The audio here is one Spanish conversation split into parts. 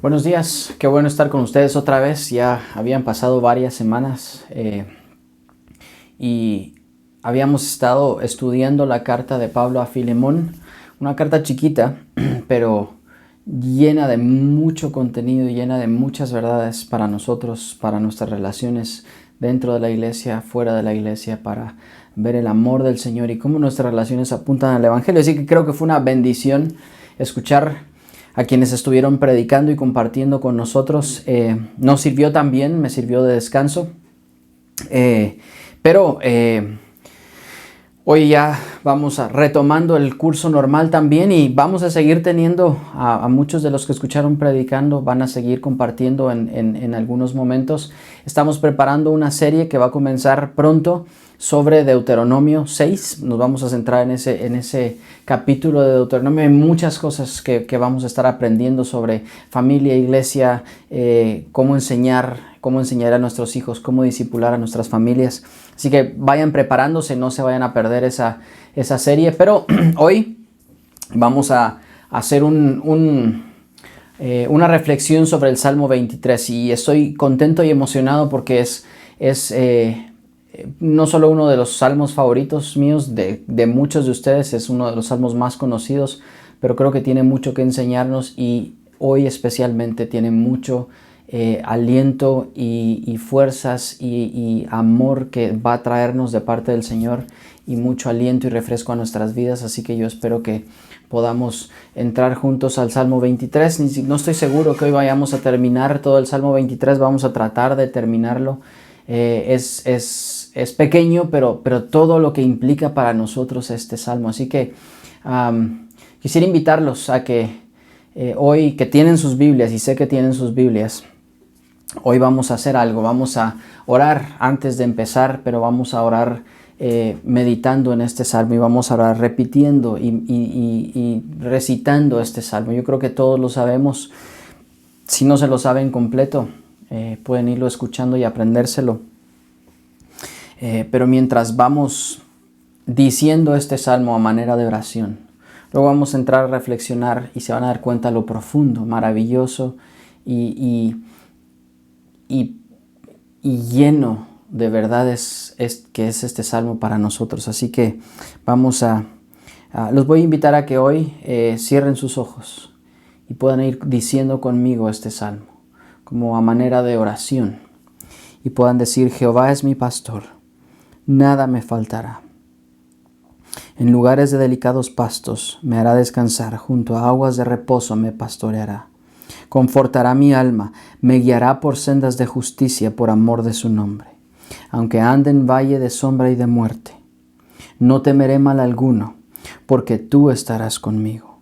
Buenos días, qué bueno estar con ustedes otra vez. Ya habían pasado varias semanas y habíamos estado estudiando la carta de Pablo a Filemón, una carta chiquita, pero llena de mucho contenido, llena de muchas verdades para nosotros, para nuestras relaciones dentro de la iglesia, fuera de la iglesia, para ver el amor del Señor y cómo nuestras relaciones apuntan al Evangelio. Así que creo que fue una bendición escuchar a quienes estuvieron predicando y compartiendo con nosotros. Nos sirvió también, me sirvió de descanso. Pero hoy ya vamos retomando el curso normal también y vamos a seguir teniendo a muchos de los que escucharon predicando, van a seguir compartiendo en algunos momentos. Estamos preparando una serie que va a comenzar pronto sobre Deuteronomio 6. Nos vamos a centrar en ese capítulo de Deuteronomio. Hay muchas cosas que vamos a estar aprendiendo sobre familia, iglesia, cómo enseñar a nuestros hijos, cómo discipular a nuestras familias. Así que vayan preparándose, no se vayan a perder esa serie. Pero hoy vamos a hacer una reflexión sobre el Salmo 23 y estoy contento y emocionado porque es no solo uno de los salmos favoritos míos, de muchos de ustedes, es uno de los salmos más conocidos, pero creo que tiene mucho que enseñarnos y hoy especialmente tiene mucho aliento y fuerzas y amor que va a traernos de parte del Señor y mucho aliento y refresco a nuestras vidas. Así que yo espero que podamos entrar juntos al Salmo 23. No estoy seguro que hoy vayamos a terminar todo el Salmo 23, vamos a tratar de terminarlo. Es pequeño, pero todo lo que implica para nosotros este salmo. Así que quisiera invitarlos a que hoy, que tienen sus Biblias, y sé que tienen sus Biblias, hoy vamos a hacer algo. Vamos a orar antes de empezar, pero vamos a orar meditando en este salmo y vamos a orar repitiendo y recitando este salmo. Yo creo que todos lo sabemos. Si no se lo saben completo, pueden irlo escuchando y aprendérselo. Pero mientras vamos diciendo este salmo a manera de oración, luego vamos a entrar a reflexionar y se van a dar cuenta lo profundo, maravilloso y lleno de verdades que es este salmo para nosotros. Así que los voy a invitar a que hoy cierren sus ojos y puedan ir diciendo conmigo este salmo como a manera de oración y puedan decir: Jehová es mi pastor, nada me faltará. En lugares de delicados pastos me hará descansar, junto a aguas de reposo me pastoreará. Confortará mi alma, me guiará por sendas de justicia por amor de su nombre. Aunque ande en valle de sombra y de muerte, no temeré mal alguno, porque tú estarás conmigo.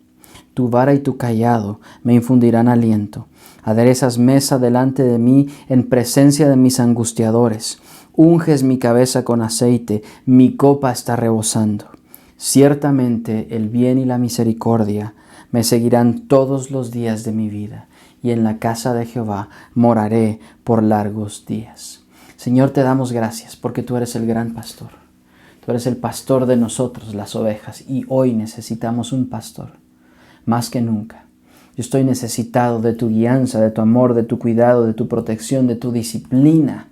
Tu vara y tu cayado me infundirán aliento. Aderezas mesa delante de mí en presencia de mis angustiadores. Unges mi cabeza con aceite, mi copa está rebosando. Ciertamente el bien y la misericordia me seguirán todos los días de mi vida, y en la casa de Jehová moraré por largos días. Señor, te damos gracias porque tú eres el gran pastor. Tú eres el pastor de nosotros, las ovejas, y hoy necesitamos un pastor, más que nunca. Yo estoy necesitado de tu guianza, de tu amor, de tu cuidado, de tu protección, de tu disciplina.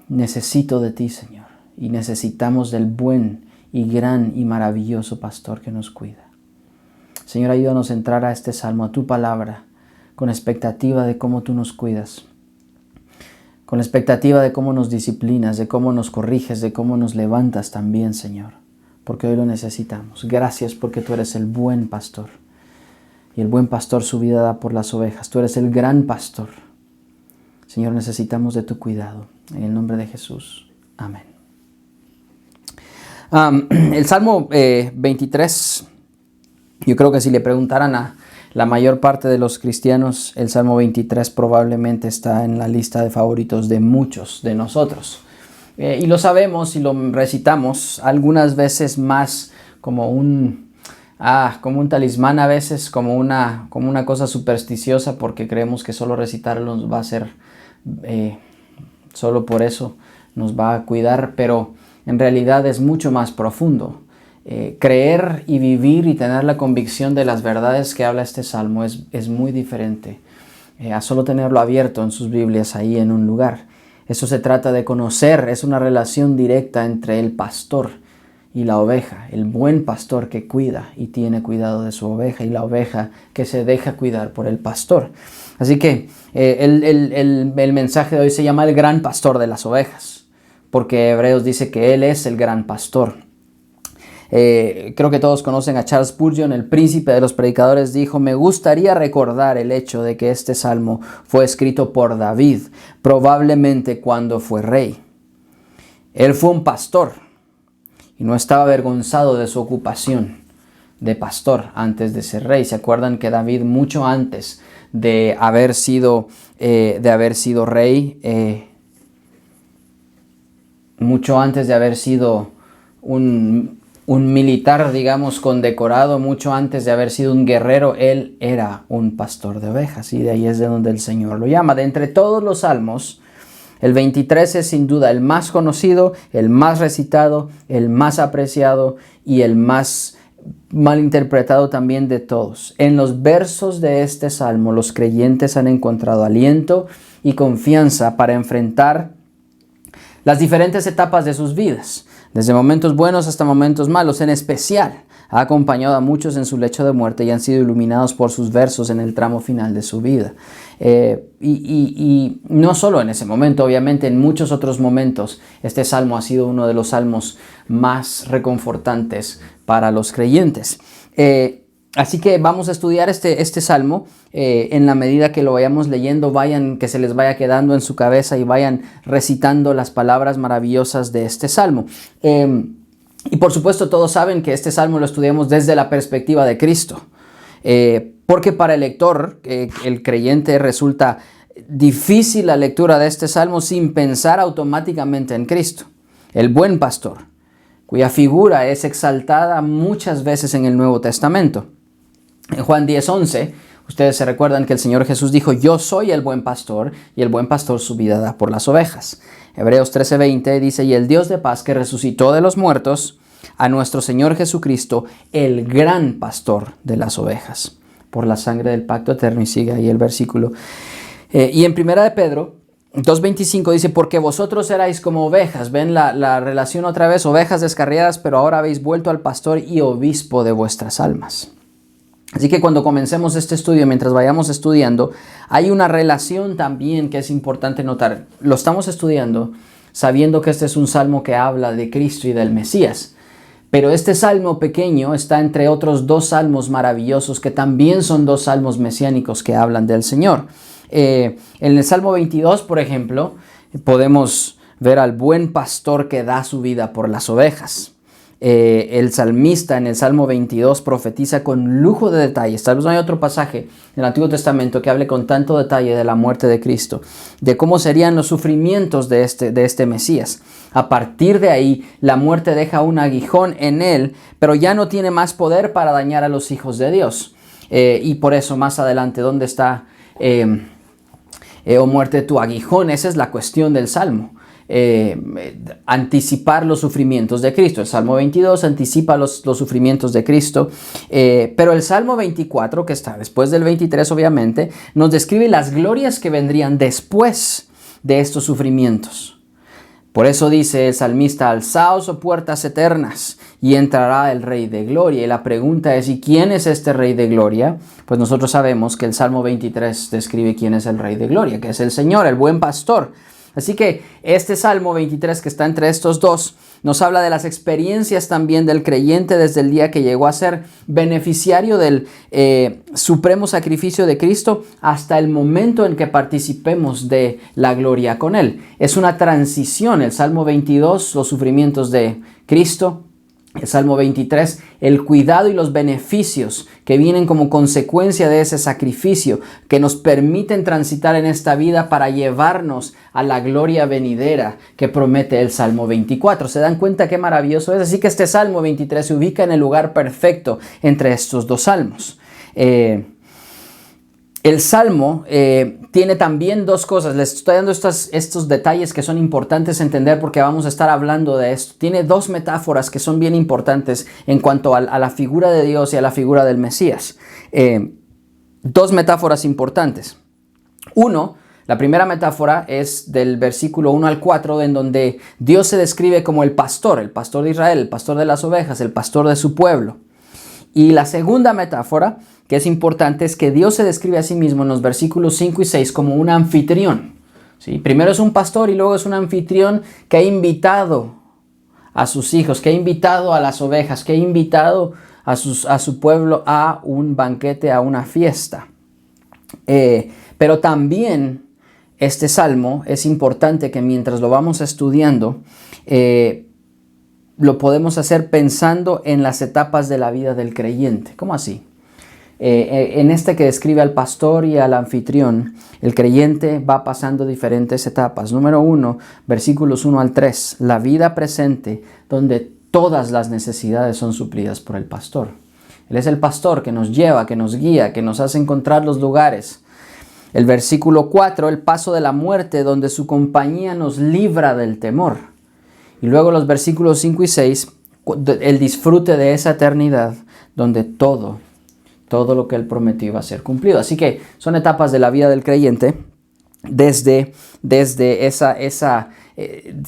Necesito de ti, Señor, y necesitamos del buen y gran y maravilloso pastor que nos cuida. Señor, ayúdanos a entrar a este salmo, a tu palabra, con expectativa de cómo tú nos cuidas, con expectativa de cómo nos disciplinas, de cómo nos corriges, de cómo nos levantas también, Señor, porque hoy lo necesitamos. Gracias porque tú eres el buen pastor, y el buen pastor su vida da por las ovejas. Tú eres el gran pastor. Señor, necesitamos de tu cuidado. En el nombre de Jesús. Amén. El Salmo 23, yo creo que si le preguntaran a la mayor parte de los cristianos, el Salmo 23 probablemente está en la lista de favoritos de muchos de nosotros. Y lo sabemos y lo recitamos algunas veces más como un talismán, a veces como una cosa supersticiosa, porque creemos que solo recitarlo nos va a hacer, solo por eso nos va a cuidar, pero en realidad es mucho más profundo. creer y vivir y tener la convicción de las verdades que habla este salmo es muy diferente a solo tenerlo abierto en sus Biblias ahí en un lugar. Eso se trata de conocer, es una relación directa entre el pastor y la oveja, el buen pastor que cuida y tiene cuidado de su oveja y la oveja que se deja cuidar por el pastor. Así que el mensaje de hoy se llama el gran pastor de las ovejas, porque Hebreos dice que Él es el gran pastor. Creo que todos conocen a Charles Spurgeon, el príncipe de los predicadores. Dijo: me gustaría recordar el hecho de que este salmo fue escrito por David, probablemente cuando fue rey. Él fue un pastor y no estaba avergonzado de su ocupación de pastor antes de ser rey. ¿Se acuerdan que David, mucho antes de haber sido rey, mucho antes de haber sido un militar, digamos, condecorado, mucho antes de haber sido un guerrero, él era un pastor de ovejas, y de ahí es de donde el Señor lo llama? De entre todos los salmos, el 23 es sin duda el más conocido, el más recitado, el más apreciado y el más malinterpretado también de todos. En los versos de este salmo, los creyentes han encontrado aliento y confianza para enfrentar las diferentes etapas de sus vidas, desde momentos buenos hasta momentos malos. En especial, ha acompañado a muchos en su lecho de muerte y han sido iluminados por sus versos en el tramo final de su vida. Y no solo en ese momento, obviamente en muchos otros momentos, este salmo ha sido uno de los salmos más reconfortantes para los creyentes. Así que vamos a estudiar este salmo en la medida que lo vayamos leyendo, que se les vaya quedando en su cabeza y vayan recitando las palabras maravillosas de este salmo. Y por supuesto todos saben que este salmo lo estudiamos desde la perspectiva de Cristo, porque para el lector, el creyente, resulta difícil la lectura de este salmo sin pensar automáticamente en Cristo, el buen pastor, cuya figura es exaltada muchas veces en el Nuevo Testamento. En Juan 10:11, ustedes se recuerdan que el Señor Jesús dijo: yo soy el buen pastor, y el buen pastor su vida da por las ovejas. Hebreos 13:20 dice: y el Dios de paz, que resucitó de los muertos a nuestro Señor Jesucristo, el gran pastor de las ovejas, por la sangre del pacto eterno. Y sigue ahí el versículo. Y en 1 de Pedro 2:25 dice: porque vosotros erais como ovejas. Ven la relación otra vez: ovejas descarriadas, pero ahora habéis vuelto al pastor y obispo de vuestras almas. Así que cuando comencemos este estudio, mientras vayamos estudiando, hay una relación también que es importante notar. Lo estamos estudiando sabiendo que este es un salmo que habla de Cristo y del Mesías. Pero este salmo pequeño está entre otros dos salmos maravillosos que también son dos salmos mesiánicos que hablan del Señor. En el Salmo 22, por ejemplo, podemos ver al buen pastor que da su vida por las ovejas. El salmista en el Salmo 22 profetiza con lujo de detalles. Tal vez no hay otro pasaje en el Antiguo Testamento que hable con tanto detalle de la muerte de Cristo, de cómo serían los sufrimientos de este Mesías. A partir de ahí, la muerte deja un aguijón en él, pero ya no tiene más poder para dañar a los hijos de Dios. Y por eso más adelante, ¿dónde está, oh muerte, tu aguijón? Esa es la cuestión del Salmo. Anticipar los sufrimientos de Cristo. El Salmo 22 anticipa los sufrimientos de Cristo, pero el Salmo 24, que está después del 23 obviamente, nos describe las glorias que vendrían después de estos sufrimientos. Por eso dice el salmista: alzaos, oh puertas eternas, y entrará el Rey de Gloria. Y la pregunta es: ¿y quién es este Rey de Gloria? Pues nosotros sabemos que el Salmo 23 describe quién es el Rey de Gloria, que es el Señor, el buen pastor. Así que este Salmo 23, que está entre estos dos, nos habla de las experiencias también del creyente desde el día que llegó a ser beneficiario del supremo sacrificio de Cristo hasta el momento en que participemos de la gloria con Él. Es una transición. El Salmo 22, los sufrimientos de Cristo. El Salmo 23, el cuidado y los beneficios que vienen como consecuencia de ese sacrificio, que nos permiten transitar en esta vida para llevarnos a la gloria venidera que promete el Salmo 24. ¿Se dan cuenta qué maravilloso es? Así que este Salmo 23 se ubica en el lugar perfecto entre estos dos salmos. El Salmo tiene también dos cosas. Les estoy dando estos detalles que son importantes entender porque vamos a estar hablando de esto. Tiene dos metáforas que son bien importantes en cuanto a la figura de Dios y a la figura del Mesías. Dos metáforas importantes. Uno, la primera metáfora es del versículo 1 al 4, en donde Dios se describe como el pastor de Israel, el pastor de las ovejas, el pastor de su pueblo. Y la segunda metáfora, que es importante, es que Dios se describe a sí mismo en los versículos 5 y 6 como un anfitrión. ¿Sí? Primero es un pastor y luego es un anfitrión que ha invitado a sus hijos, que ha invitado a las ovejas, que ha invitado a su pueblo a un banquete, a una fiesta. Pero también este salmo es importante que mientras lo vamos estudiando, lo podemos hacer pensando en las etapas de la vida del creyente. ¿Cómo así? En este que describe al pastor y al anfitrión, el creyente va pasando diferentes etapas. Número 1, versículos 1 al 3, la vida presente donde todas las necesidades son suplidas por el pastor. Él es el pastor que nos lleva, que nos guía, que nos hace encontrar los lugares. El versículo 4, el paso de la muerte donde su compañía nos libra del temor. Y luego los versículos 5 y 6, el disfrute de esa eternidad donde todo lo que Él prometió va a ser cumplido. Así que son etapas de la vida del creyente desde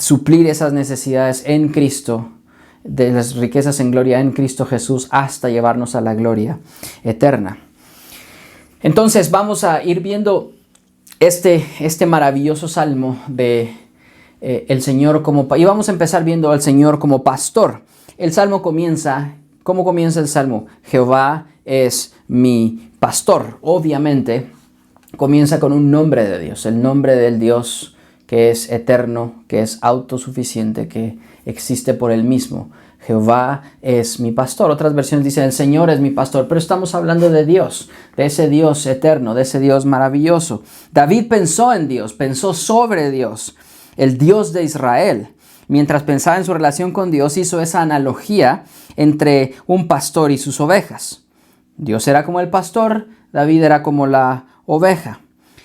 suplir esas necesidades en Cristo, de las riquezas en gloria en Cristo Jesús, hasta llevarnos a la gloria eterna. Entonces vamos a ir viendo este maravilloso salmo de el Señor y vamos a empezar viendo al Señor como pastor. El salmo comienza, ¿cómo comienza el salmo? Jehová es mi pastor. Obviamente comienza con un nombre de Dios, el nombre del Dios que es eterno, que es autosuficiente, que existe por Él mismo. Jehová es mi pastor. Otras versiones dicen el Señor es mi pastor, pero estamos hablando de Dios, de ese Dios eterno, de ese Dios maravilloso. David pensó en Dios, pensó sobre Dios, el Dios de Israel. Mientras pensaba en su relación con Dios, hizo esa analogía entre un pastor y sus ovejas. Dios era como el pastor, David era como la oveja.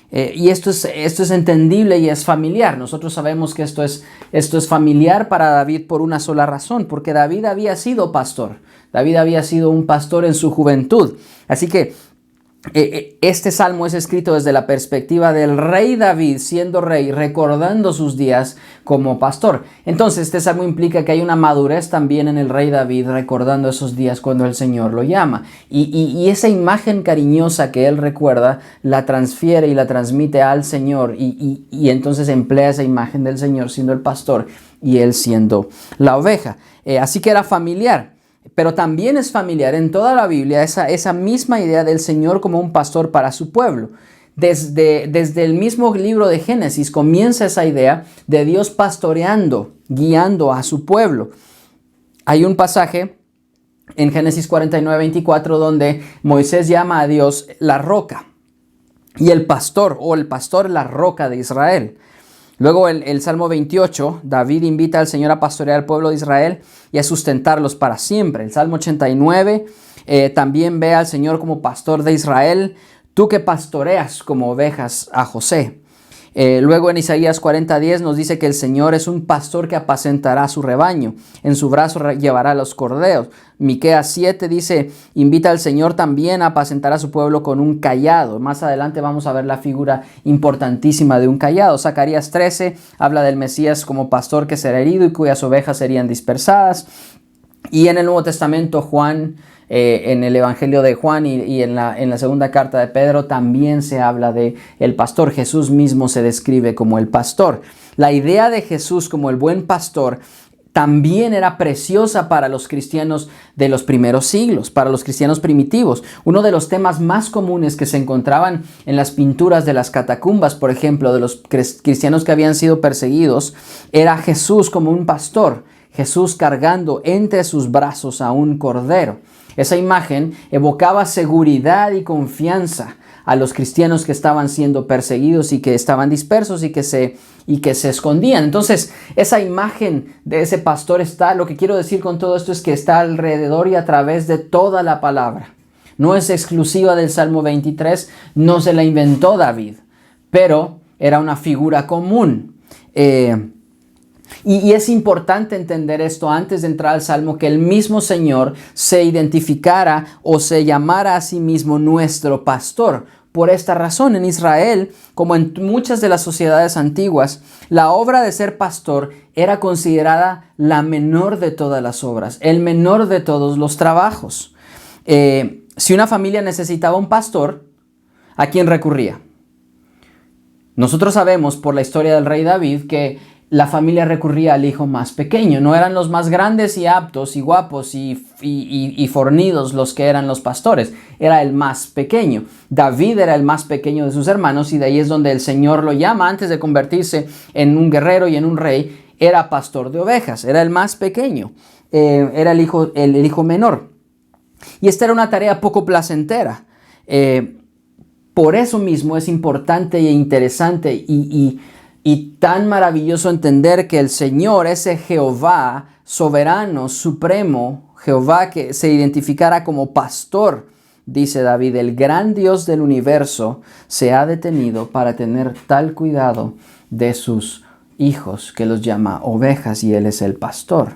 Y esto es entendible y es familiar. Nosotros sabemos que esto es familiar para David por una sola razón, porque David había sido pastor. David había sido un pastor en su juventud. Así que este salmo es escrito desde la perspectiva del rey David, siendo rey, recordando sus días como pastor. Entonces este salmo implica que hay una madurez también en el rey David, recordando esos días cuando el Señor lo llama. Y esa imagen cariñosa que él recuerda, la transfiere y la transmite al Señor. Y entonces emplea esa imagen del Señor siendo el pastor y él siendo la oveja. Así que era familiar. Pero también es familiar en toda la Biblia esa misma idea del Señor como un pastor para su pueblo. Desde el mismo libro de Génesis comienza esa idea de Dios pastoreando, guiando a su pueblo. Hay un pasaje en Génesis 49:24 donde Moisés llama a Dios la roca y el pastor la roca de Israel. Luego el Salmo 28, David invita al Señor a pastorear al pueblo de Israel y a sustentarlos para siempre. El Salmo 89 también ve al Señor como pastor de Israel, tú que pastoreas como ovejas a José. Luego en Isaías 40:10 nos dice que el Señor es un pastor que apacentará su rebaño, en su brazo llevará los corderos. Miqueas 7 dice, invita al Señor también a apacentar a su pueblo con un cayado. Más adelante vamos a ver la figura importantísima de un cayado. Zacarías 13 habla del Mesías como pastor que será herido y cuyas ovejas serían dispersadas. Y en el Nuevo Testamento Juan, en el Evangelio de Juan y en la segunda carta de Pedro también se habla de el pastor. Jesús mismo se describe como el pastor. La idea de Jesús como el buen pastor también era preciosa para los cristianos de los primeros siglos, para los cristianos primitivos. Uno de los temas más comunes que se encontraban en las pinturas de las catacumbas, por ejemplo, de los cristianos que habían sido perseguidos, era Jesús como un pastor, Jesús cargando entre sus brazos a un cordero. Esa imagen evocaba seguridad y confianza a los cristianos que estaban siendo perseguidos y que estaban dispersos y que se escondían. Entonces, esa imagen de ese pastor lo que quiero decir con todo esto es que está alrededor y a través de toda la palabra. No es exclusiva del Salmo 23, no se la inventó David, pero era una figura común. Y es importante entender esto antes de entrar al Salmo, que el mismo Señor se identificara o se llamara a sí mismo nuestro pastor. Por esta razón, en Israel, como en muchas de las sociedades antiguas, la obra de ser pastor era considerada la menor de todas las obras, el menor de todos los trabajos. Si una familia necesitaba un pastor, ¿a quién recurría? Nosotros sabemos por la historia del rey David que la familia recurría al hijo más pequeño. No eran los más grandes y aptos y guapos y fornidos los que eran los pastores. Era el más pequeño. David era el más pequeño de sus hermanos y de ahí es donde el Señor lo llama antes de convertirse en un guerrero y en un rey. Era pastor de ovejas, era el más pequeño, era el hijo menor. Y esta era una tarea poco placentera. Por eso mismo es importante e interesante y tan maravilloso entender que el Señor, ese Jehová soberano, supremo, Jehová que se identificara como pastor, dice David, el gran Dios del universo se ha detenido para tener tal cuidado de sus hijos que los llama ovejas y Él es el pastor.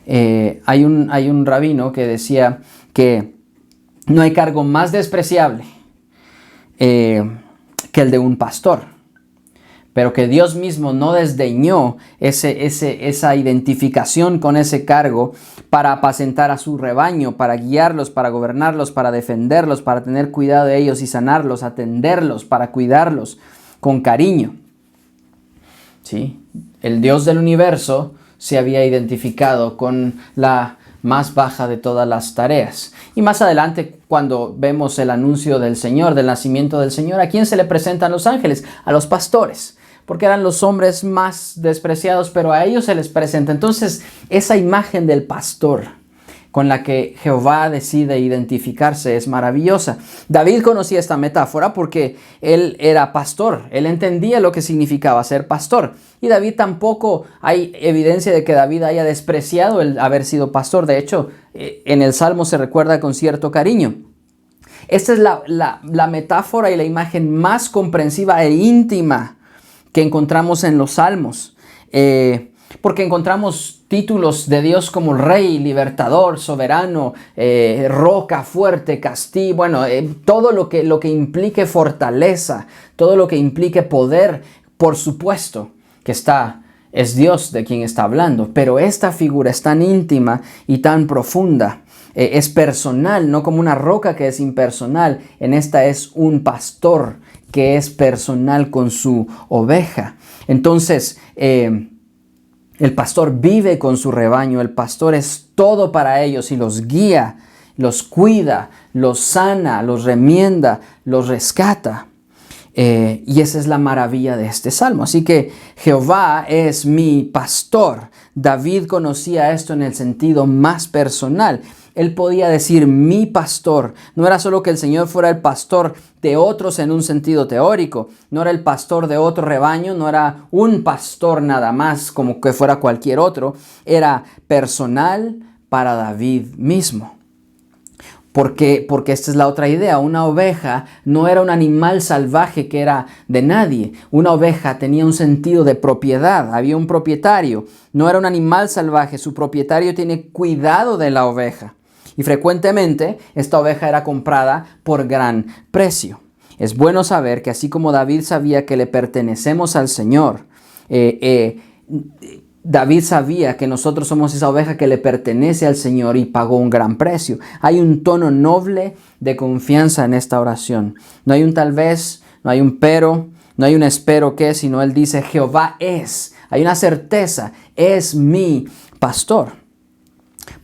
Hay un rabino que decía que no hay cargo más despreciable que el de un pastor. Pero que Dios mismo no desdeñó esa identificación con ese cargo para apacentar a su rebaño, para guiarlos, para gobernarlos, para defenderlos, para tener cuidado de ellos y sanarlos, atenderlos, para cuidarlos con cariño. ¿Sí? El Dios del universo se había identificado con la más baja de todas las tareas. Y más adelante, cuando vemos el anuncio del Señor, del nacimiento del Señor, ¿a quién se le presentan los ángeles? A los pastores, porque eran los hombres más despreciados, pero a ellos se les presenta. Entonces, esa imagen del pastor con la que Jehová decide identificarse es maravillosa. David conocía esta metáfora porque él era pastor, él entendía lo que significaba ser pastor. Y David tampoco hay evidencia de que David haya despreciado el haber sido pastor. De hecho, en el Salmo se recuerda con cierto cariño. Esta es la metáfora y la imagen más comprensiva e íntima que encontramos en los Salmos, porque encontramos títulos de Dios como Rey, Libertador, Soberano, Roca, Fuerte, Castillo, todo lo que implique fortaleza, todo lo que implique poder, por supuesto que es Dios de quien está hablando, pero esta figura es tan íntima y tan profunda. Es personal, no como una roca que es impersonal. En esta es un pastor que es personal con su oveja. Entonces, el pastor vive con su rebaño, el pastor es todo para ellos y los guía, los cuida, los sana, los remienda, los rescata. Y esa es la maravilla de este salmo. Así que Jehová es mi pastor. David conocía esto en el sentido más personal. Él podía decir mi pastor. No era solo que el Señor fuera el pastor de otros en un sentido teórico. No era el pastor de otro rebaño. No era un pastor nada más como que fuera cualquier otro. Era personal para David mismo. Porque esta es la otra idea. Una oveja no era un animal salvaje que era de nadie. Una oveja tenía un sentido de propiedad. Había un propietario. No era un animal salvaje. Su propietario tiene cuidado de la oveja. Y frecuentemente esta oveja era comprada por gran precio. Es bueno saber que así como David sabía que le pertenecemos al Señor, David sabía que nosotros somos esa oveja que le pertenece al Señor y pagó un gran precio. Hay un tono noble de confianza en esta oración. No hay un tal vez, no hay un pero, no hay un espero que, sino él dice Jehová es. Hay una certeza, es mi pastor.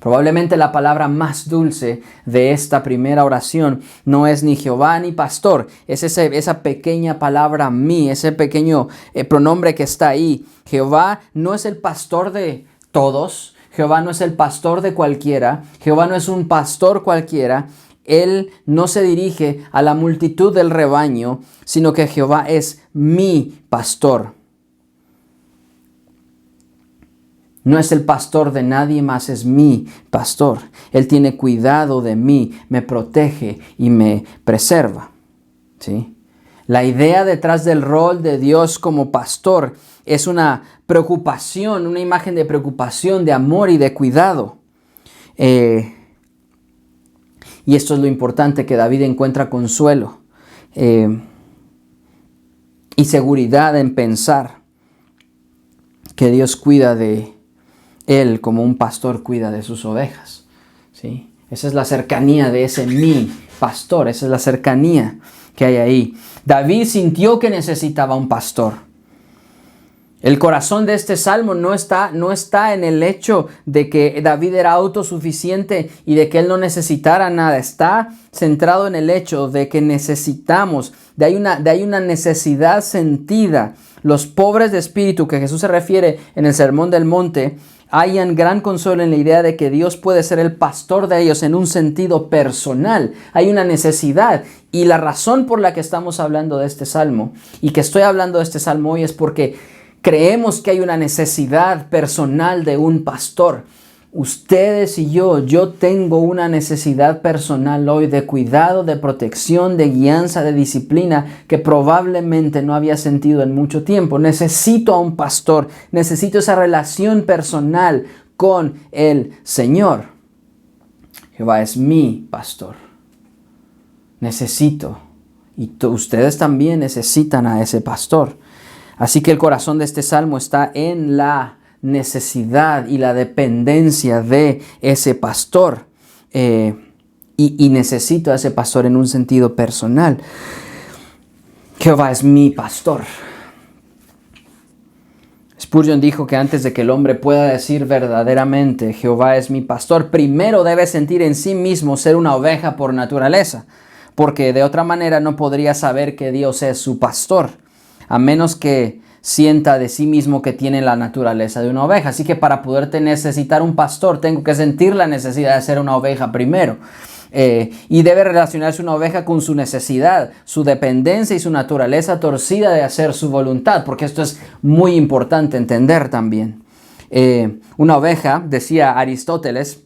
Probablemente la palabra más dulce de esta primera oración no es ni Jehová ni pastor. Es esa pequeña palabra mí, ese pequeño pronombre que está ahí. Jehová no es el pastor de todos. Jehová no es el pastor de cualquiera. Jehová no es un pastor cualquiera. Él no se dirige a la multitud del rebaño, sino que Jehová es mi pastor. No es el pastor de nadie más, es mi pastor. Él tiene cuidado de mí, me protege y me preserva. ¿Sí? La idea detrás del rol de Dios como pastor es una preocupación, una imagen de preocupación, de amor y de cuidado. Y esto es lo importante, que David encuentra consuelo y seguridad en pensar que Dios cuida de él como un pastor cuida de sus ovejas. ¿Sí? Esa es la cercanía de ese mi pastor, esa es la cercanía que hay ahí. David sintió que necesitaba un pastor. El corazón de este salmo no está en el hecho de que David era autosuficiente y de que él no necesitara nada. Está centrado en el hecho de que necesitamos, de hay una necesidad sentida. Los pobres de espíritu, que Jesús se refiere en el Sermón del Monte, hallan gran consuelo en la idea de que Dios puede ser el pastor de ellos en un sentido personal. Hay una necesidad, y la razón por la que estamos hablando de este salmo y que estoy hablando de este salmo hoy es porque creemos que hay una necesidad personal de un pastor. Ustedes y yo tengo una necesidad personal hoy de cuidado, de protección, de guianza, de disciplina que probablemente no había sentido en mucho tiempo. Necesito a un pastor, necesito esa relación personal con el Señor. Jehová es mi pastor. Necesito, y ustedes también necesitan a ese pastor. Así que el corazón de este salmo está en la necesidad y la dependencia de ese pastor. Y necesito a ese pastor en un sentido personal. Jehová es mi pastor. Spurgeon dijo que antes de que el hombre pueda decir verdaderamente Jehová es mi pastor, primero debe sentir en sí mismo ser una oveja por naturaleza, porque de otra manera no podría saber que Dios es su pastor, a menos que sienta de sí mismo que tiene la naturaleza de una oveja. Así que para poder necesitar un pastor, tengo que sentir la necesidad de ser una oveja primero. Y debe relacionarse una oveja con su necesidad, su dependencia y su naturaleza torcida de hacer su voluntad, porque esto es muy importante entender también. Una oveja, decía Aristóteles,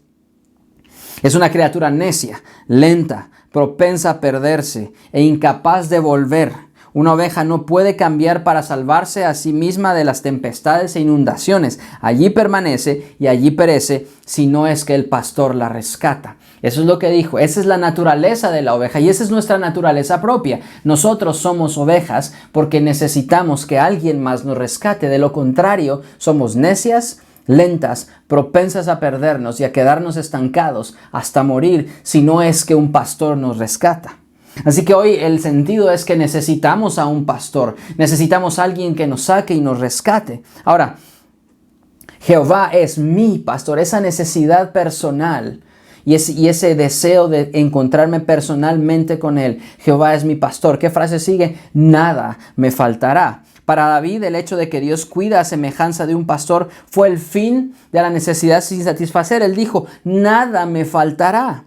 es una criatura necia, lenta, propensa a perderse e incapaz de volver. Una oveja no puede cambiar para salvarse a sí misma de las tempestades e inundaciones. Allí permanece y allí perece si no es que el pastor la rescata. Eso es lo que dijo. Esa es la naturaleza de la oveja y esa es nuestra naturaleza propia. Nosotros somos ovejas porque necesitamos que alguien más nos rescate. De lo contrario, somos necias, lentas, propensas a perdernos y a quedarnos estancados hasta morir si no es que un pastor nos rescata. Así que hoy el sentido es que necesitamos a un pastor, necesitamos a alguien que nos saque y nos rescate. Ahora, Jehová es mi pastor, esa necesidad personal y ese deseo de encontrarme personalmente con Él. Jehová es mi pastor. ¿Qué frase sigue? Nada me faltará. Para David, el hecho de que Dios cuida a semejanza de un pastor fue el fin de la necesidad sin satisfacer. Él dijo, nada me faltará.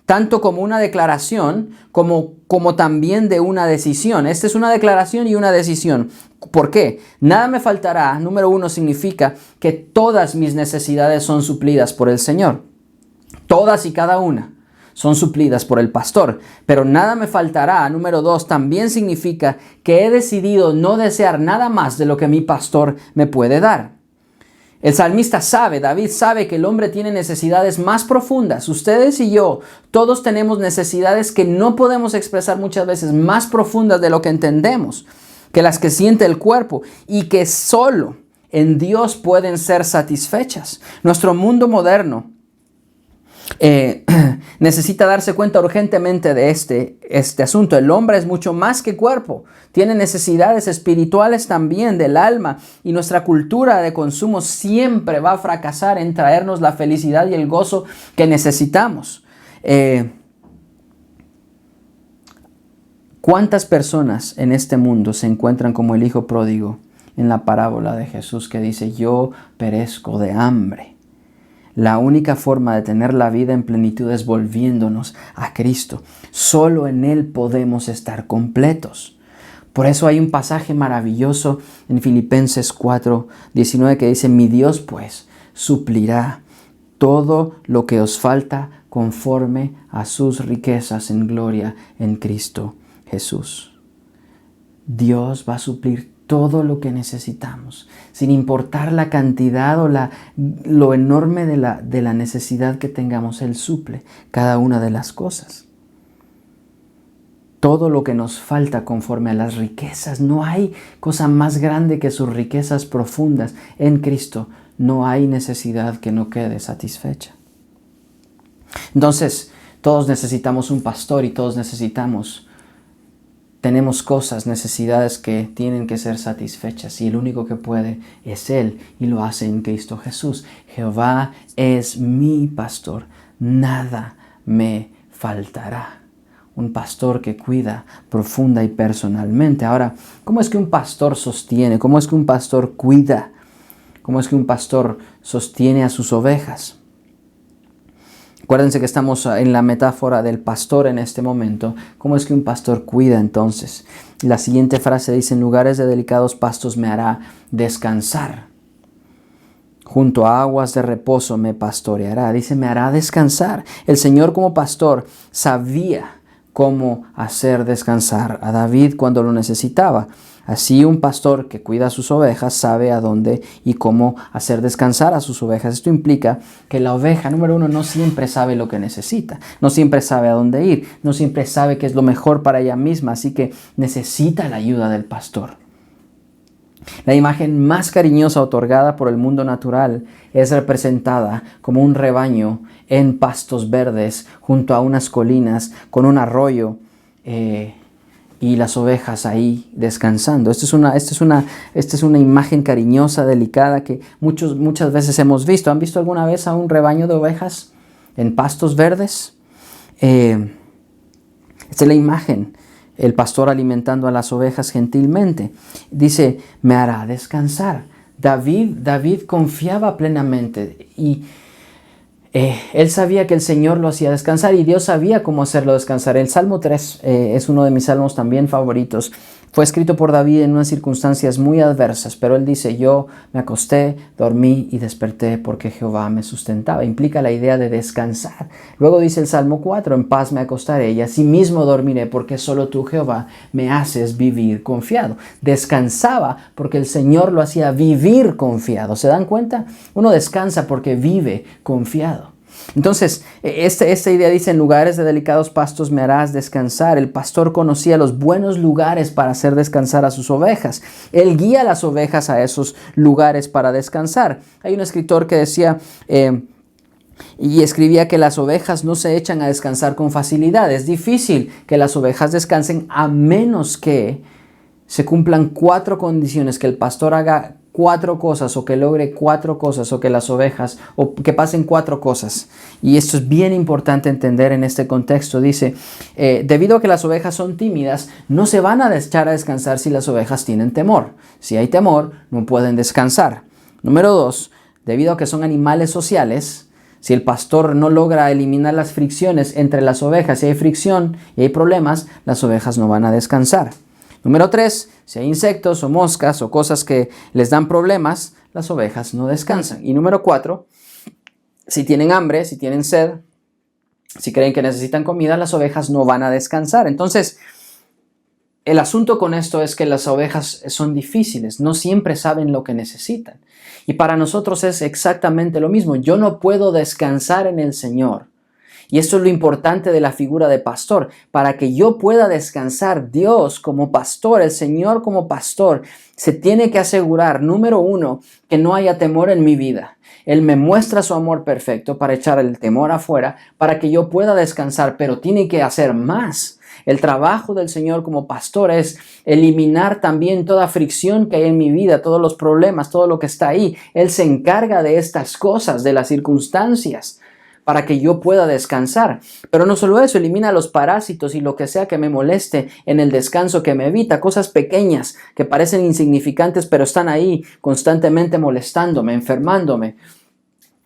Tanto como una declaración, como también de una decisión. Esta es una declaración y una decisión. ¿Por qué? Nada me faltará, número uno, significa que todas mis necesidades son suplidas por el Señor. Todas y cada una son suplidas por el pastor. Pero nada me faltará, número dos, también significa que he decidido no desear nada más de lo que mi pastor me puede dar. El salmista sabe, David sabe que el hombre tiene necesidades más profundas. Ustedes y yo, todos tenemos necesidades que no podemos expresar muchas veces, más profundas de lo que entendemos, que las que siente el cuerpo y que solo en Dios pueden ser satisfechas. Nuestro mundo moderno necesita darse cuenta urgentemente de este asunto. El hombre es mucho más que cuerpo. Tiene necesidades espirituales también del alma y nuestra cultura de consumo siempre va a fracasar en traernos la felicidad y el gozo que necesitamos. ¿Cuántas personas en este mundo se encuentran como el hijo pródigo en la parábola de Jesús que dice, yo perezco de hambre? La única forma de tener la vida en plenitud es volviéndonos a Cristo. Solo en Él podemos estar completos. Por eso hay un pasaje maravilloso en Filipenses 4:19 que dice, mi Dios pues suplirá todo lo que os falta conforme a sus riquezas en gloria en Cristo Jesús. Dios va a suplir todo lo que necesitamos, sin importar la cantidad o lo enorme de la necesidad que tengamos. Él suple cada una de las cosas. Todo lo que nos falta conforme a las riquezas. No hay cosa más grande que sus riquezas profundas. En Cristo no hay necesidad que no quede satisfecha. Entonces, todos necesitamos un pastor y todos tenemos cosas, necesidades que tienen que ser satisfechas, y el único que puede es Él, y lo hace en Cristo Jesús. Jehová es mi pastor, nada me faltará. Un pastor que cuida profunda y personalmente. Ahora, ¿cómo es que un pastor sostiene? ¿Cómo es que un pastor cuida? ¿Cómo es que un pastor sostiene a sus ovejas? Acuérdense que estamos en la metáfora del pastor en este momento. ¿Cómo es que un pastor cuida entonces? La siguiente frase dice: en lugares de delicados pastos me hará descansar. Junto a aguas de reposo me pastoreará. Dice, me hará descansar. El Señor como pastor sabía cómo hacer descansar a David cuando lo necesitaba. Así un pastor que cuida a sus ovejas sabe a dónde y cómo hacer descansar a sus ovejas. Esto implica que la oveja, número uno, no siempre sabe lo que necesita, no siempre sabe a dónde ir, no siempre sabe qué es lo mejor para ella misma, así que necesita la ayuda del pastor. La imagen más cariñosa otorgada por el mundo natural es representada como un rebaño en pastos verdes junto a unas colinas con un arroyo y las ovejas ahí descansando. Esta es una imagen cariñosa, delicada, que muchas veces hemos visto. ¿Han visto alguna vez a un rebaño de ovejas en pastos verdes? Esta es la imagen. El pastor alimentando a las ovejas gentilmente. Dice, me hará descansar. David confiaba plenamente y él sabía que el Señor lo hacía descansar y Dios sabía cómo hacerlo descansar. El Salmo 3 es uno de mis salmos también favoritos. Fue escrito por David en unas circunstancias muy adversas, pero él dice, yo me acosté, dormí y desperté porque Jehová me sustentaba. Implica la idea de descansar. Luego dice el Salmo 4, en paz me acostaré y asimismo dormiré porque solo tú, Jehová, me haces vivir confiado. Descansaba porque el Señor lo hacía vivir confiado. ¿Se dan cuenta? Uno descansa porque vive confiado. Entonces, esta idea dice, en lugares de delicados pastos me harás descansar. El pastor conocía los buenos lugares para hacer descansar a sus ovejas. Él guía a las ovejas a esos lugares para descansar. Hay un escritor que decía y escribía que las ovejas no se echan a descansar con facilidad. Es difícil que las ovejas descansen a menos que se cumplan 4 condiciones, que el pastor haga 4 cosas o que logre 4 cosas o que las ovejas o que pasen 4 cosas. Y esto es bien importante entender en este contexto. Dice, debido a que las ovejas son tímidas, no se van a echar a descansar si las ovejas tienen temor. Si hay temor, no pueden descansar. Número 2, debido a que son animales sociales, si el pastor no logra eliminar las fricciones entre las ovejas, si hay fricción y hay problemas, las ovejas no van a descansar. Número 3, si hay insectos o moscas o cosas que les dan problemas, las ovejas no descansan. Y número 4, si tienen hambre, si tienen sed, si creen que necesitan comida, las ovejas no van a descansar. Entonces, el asunto con esto es que las ovejas son difíciles, no siempre saben lo que necesitan. Y para nosotros es exactamente lo mismo. Yo no puedo descansar en el Señor. Y esto es lo importante de la figura de pastor. Para que yo pueda descansar, Dios como pastor, el Señor como pastor, se tiene que asegurar, número 1, que no haya temor en mi vida. Él me muestra su amor perfecto para echar el temor afuera, para que yo pueda descansar, pero tiene que hacer más. El trabajo del Señor como pastor es eliminar también toda fricción que hay en mi vida, todos los problemas, todo lo que está ahí. Él se encarga de estas cosas, de las circunstancias, para que yo pueda descansar. Pero no solo eso, elimina los parásitos y lo que sea que me moleste en el descanso, que me evita cosas pequeñas que parecen insignificantes, pero están ahí constantemente molestándome, enfermándome.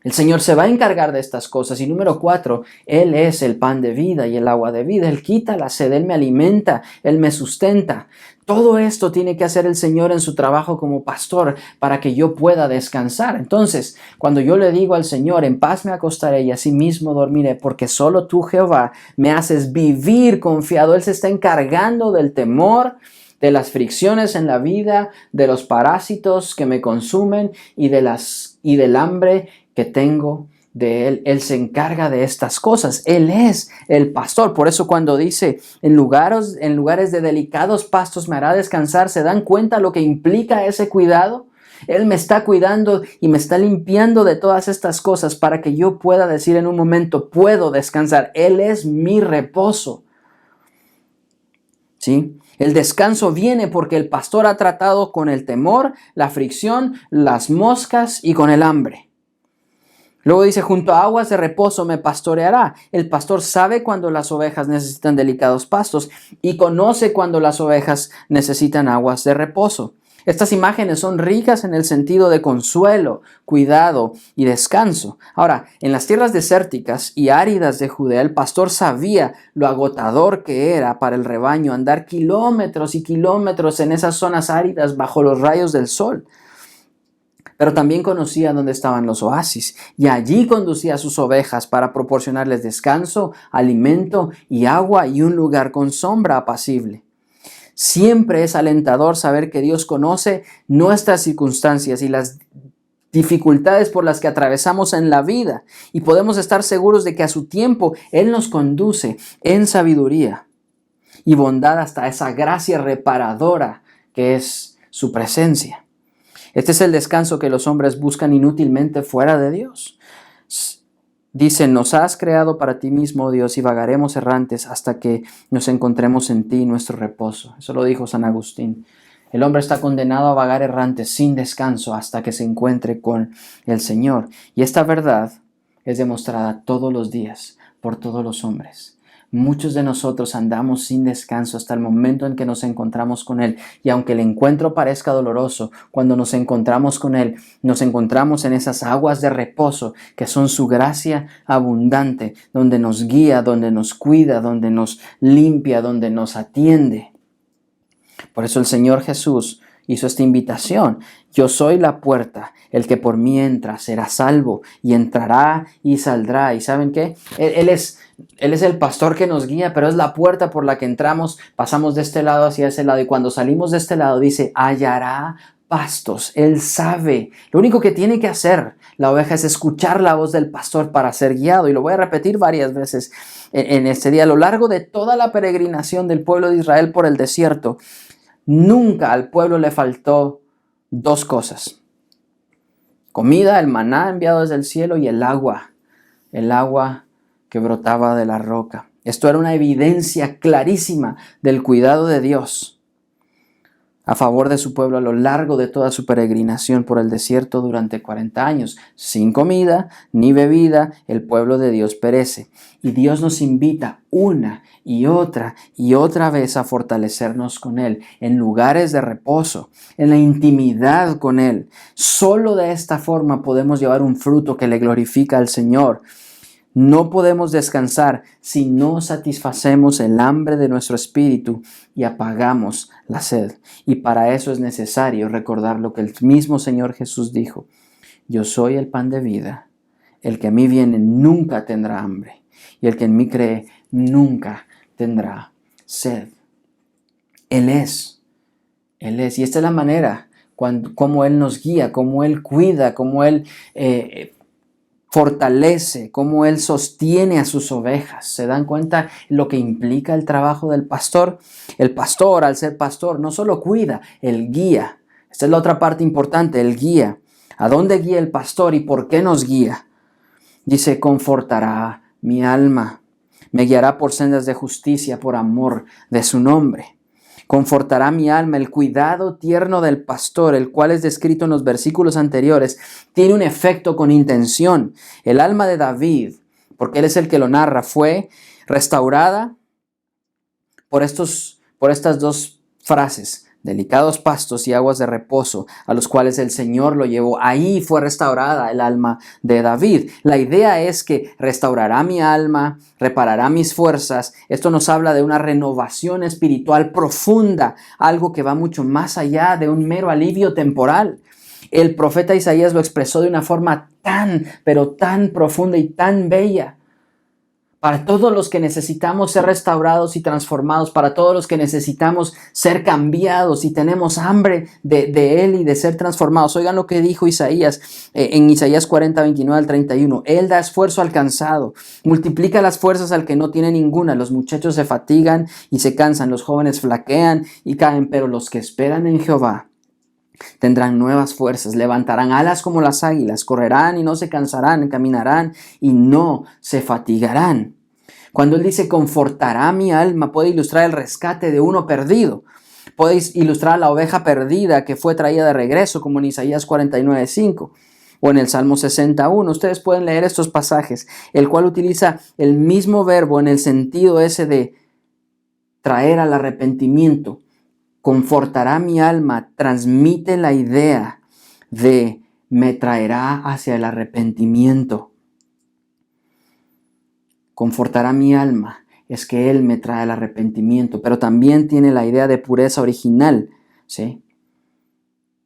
El Señor se va a encargar de estas cosas. Y número 4, Él es el pan de vida y el agua de vida. Él quita la sed, Él me alimenta, Él me sustenta. Todo esto tiene que hacer el Señor en su trabajo como pastor para que yo pueda descansar. Entonces, cuando yo le digo al Señor, en paz me acostaré y asimismo dormiré, porque solo tú, Jehová, me haces vivir confiado. Él se está encargando del temor, de las fricciones en la vida, de los parásitos que me consumen y del hambre que tengo de Él. Él se encarga de estas cosas. Él es el pastor. Por eso cuando dice, en lugares de delicados pastos me hará descansar, ¿se dan cuenta lo que implica ese cuidado? Él me está cuidando y me está limpiando de todas estas cosas para que yo pueda decir en un momento, puedo descansar. Él es mi reposo. ¿Sí? El descanso viene porque el pastor ha tratado con el temor, la fricción, las moscas y con el hambre. Luego dice, junto a aguas de reposo me pastoreará. El pastor sabe cuando las ovejas necesitan delicados pastos y conoce cuando las ovejas necesitan aguas de reposo. Estas imágenes son ricas en el sentido de consuelo, cuidado y descanso. Ahora, en las tierras desérticas y áridas de Judea, el pastor sabía lo agotador que era para el rebaño andar kilómetros y kilómetros en esas zonas áridas bajo los rayos del sol. Pero también conocía dónde estaban los oasis y allí conducía a sus ovejas para proporcionarles descanso, alimento y agua y un lugar con sombra apacible. Siempre es alentador saber que Dios conoce nuestras circunstancias y las dificultades por las que atravesamos en la vida y podemos estar seguros de que a su tiempo Él nos conduce en sabiduría y bondad hasta esa gracia reparadora que es su presencia. Este es el descanso que los hombres buscan inútilmente fuera de Dios. Dice, nos has creado para ti mismo, Dios, y vagaremos errantes hasta que nos encontremos en ti, nuestro reposo. Eso lo dijo San Agustín. El hombre está condenado a vagar errantes sin descanso hasta que se encuentre con el Señor. Y esta verdad es demostrada todos los días por todos los hombres. Muchos de nosotros andamos sin descanso hasta el momento en que nos encontramos con Él. Y aunque el encuentro parezca doloroso, cuando nos encontramos con Él, nos encontramos en esas aguas de reposo que son su gracia abundante, donde nos guía, donde nos cuida, donde nos limpia, donde nos atiende. Por eso el Señor Jesús hizo esta invitación. Yo soy la puerta, el que por mí entra será salvo y entrará y saldrá. ¿Y saben qué? Él es el pastor que nos guía, pero es la puerta por la que entramos, pasamos de este lado hacia ese lado y cuando salimos de este lado dice, hallará pastos. Él sabe. Lo único que tiene que hacer la oveja es escuchar la voz del pastor para ser guiado. Y lo voy a repetir varias veces en este día. A lo largo de toda la peregrinación del pueblo de Israel por el desierto, nunca al pueblo le faltó dos cosas: comida, el maná enviado desde el cielo, y el agua que brotaba de la roca. Esto era una evidencia clarísima del cuidado de Dios a favor de su pueblo a lo largo de toda su peregrinación por el desierto durante 40 años. Sin comida ni bebida, el pueblo de Dios perece. Y Dios nos invita una y otra vez a fortalecernos con Él, en lugares de reposo, en la intimidad con Él. Solo de esta forma podemos llevar un fruto que le glorifica al Señor. No podemos descansar si no satisfacemos el hambre de nuestro espíritu y apagamos la sed. Y para eso es necesario recordar lo que el mismo Señor Jesús dijo: yo soy el pan de vida. El que a mí viene nunca tendrá hambre, y el que en mí cree nunca tendrá sed. Él es. Y esta es la manera como Él nos guía, como Él cuida, como Él fortalece, cómo Él sostiene a sus ovejas. ¿Se dan cuenta lo que implica el trabajo del pastor? El pastor, al ser pastor, no solo cuida, Él guía. Esta es la otra parte importante, Él guía. ¿A dónde guía el pastor y por qué nos guía? Dice, confortará mi alma, me guiará por sendas de justicia por amor de su nombre. Confortará mi alma. El cuidado tierno del pastor, el cual es descrito en los versículos anteriores, tiene un efecto con intención. El alma de David, porque él es el que lo narra, fue restaurada por estas dos frases: delicados pastos y aguas de reposo, a los cuales el Señor lo llevó. Ahí fue restaurada el alma de David. La idea es que restaurará mi alma, reparará mis fuerzas. Esto nos habla de una renovación espiritual profunda, algo que va mucho más allá de un mero alivio temporal. El profeta Isaías lo expresó de una forma pero tan profunda y tan bella. Para todos los que necesitamos ser restaurados y transformados, para todos los que necesitamos ser cambiados y tenemos hambre de Él y de ser transformados. Oigan lo que dijo Isaías en Isaías 40, 29 al 31. Él da esfuerzo al cansado, multiplica las fuerzas al que no tiene ninguna. Los muchachos se fatigan y se cansan, los jóvenes flaquean y caen, pero los que esperan en Jehová tendrán nuevas fuerzas, levantarán alas como las águilas, correrán y no se cansarán, caminarán y no se fatigarán. Cuando él dice confortará mi alma, puede ilustrar el rescate de uno perdido. Puede ilustrar la oveja perdida que fue traída de regreso, como en Isaías 49:5 o en el Salmo 61. Ustedes pueden leer estos pasajes, el cual utiliza el mismo verbo en el sentido ese de traer al arrepentimiento. Confortará mi alma, transmite la idea de me traerá hacia el arrepentimiento. Confortará mi alma, es que Él me trae al arrepentimiento, pero también tiene la idea de pureza original, ¿sí?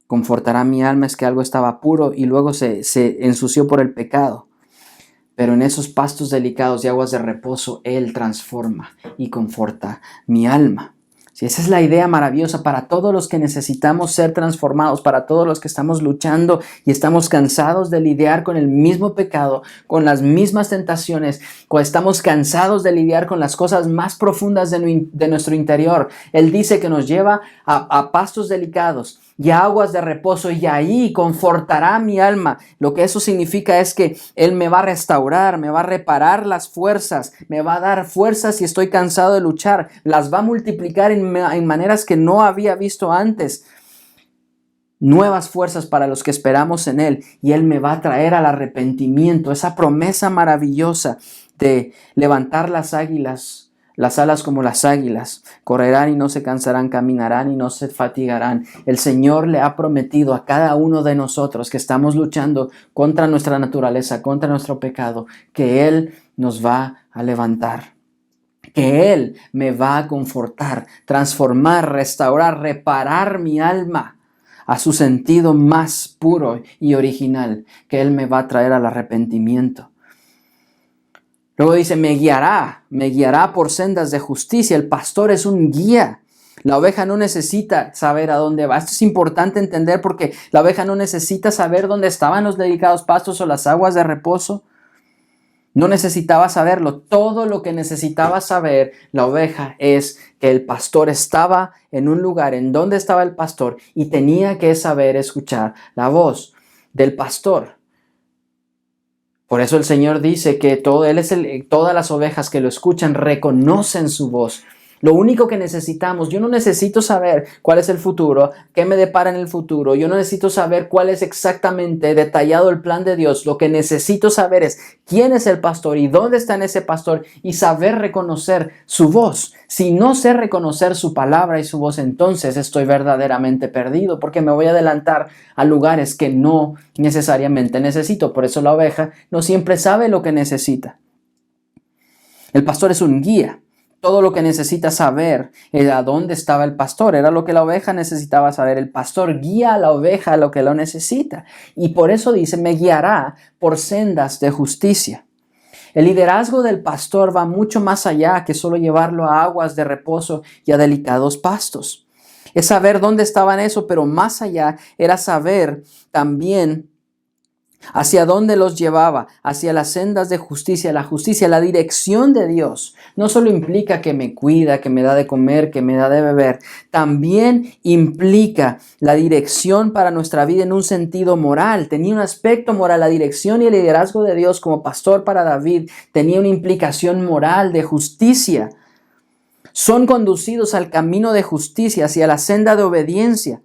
Confortará mi alma es que algo estaba puro y luego se ensució por el pecado. Pero en esos pastos delicados y aguas de reposo, Él transforma y conforta mi alma. Sí, esa es la idea maravillosa para todos los que necesitamos ser transformados, para todos los que estamos luchando y estamos cansados de lidiar con el mismo pecado, con las mismas tentaciones, estamos cansados de lidiar con las cosas más profundas de nuestro interior. Él dice que nos lleva a pastos delicados y aguas de reposo, y ahí confortará mi alma. Lo que eso significa es que Él me va a restaurar, me va a reparar las fuerzas, me va a dar fuerzas si estoy cansado de luchar, las va a multiplicar en maneras que no había visto antes. Nuevas fuerzas para los que esperamos en Él, y Él me va a traer al arrepentimiento, esa promesa maravillosa de levantar las alas como las águilas, correrán y no se cansarán, caminarán y no se fatigarán. El Señor le ha prometido a cada uno de nosotros que estamos luchando contra nuestra naturaleza, contra nuestro pecado, que Él nos va a levantar, que Él me va a confortar, transformar, restaurar, reparar mi alma a su sentido más puro y original, que Él me va a traer al arrepentimiento. Luego dice, me guiará por sendas de justicia. El pastor es un guía. La oveja no necesita saber a dónde va. Esto es importante entender porque la oveja no necesita saber dónde estaban los delicados pastos o las aguas de reposo. No necesitaba saberlo. Todo lo que necesitaba saber la oveja es que el pastor estaba en un lugar en donde estaba el pastor y tenía que saber escuchar la voz del pastor. Por eso el Señor dice que todas las ovejas que lo escuchan reconocen su voz. Lo único que necesitamos, yo no necesito saber cuál es el futuro, qué me depara en el futuro. Yo no necesito saber cuál es exactamente detallado el plan de Dios. Lo que necesito saber es quién es el pastor y dónde está en ese pastor y saber reconocer su voz. Si no sé reconocer su palabra y su voz, entonces estoy verdaderamente perdido porque me voy a adelantar a lugares que no necesariamente necesito. Por eso la oveja no siempre sabe lo que necesita. El pastor es un guía. Todo lo que necesita saber es a dónde estaba el pastor. Era lo que la oveja necesitaba saber. El pastor guía a la oveja a lo que lo necesita. Y por eso dice, me guiará por sendas de justicia. El liderazgo del pastor va mucho más allá que solo llevarlo a aguas de reposo y a delicados pastos. Es saber dónde estaban eso, pero más allá era saber también hacia dónde los llevaba, hacia las sendas de justicia. La justicia, la dirección de Dios, no solo implica que me cuida, que me da de comer, que me da de beber, también implica la dirección para nuestra vida en un sentido moral. Tenía un aspecto moral. La dirección y el liderazgo de Dios como pastor para David tenía una implicación moral de justicia. Son conducidos al camino de justicia, hacia la senda de obediencia.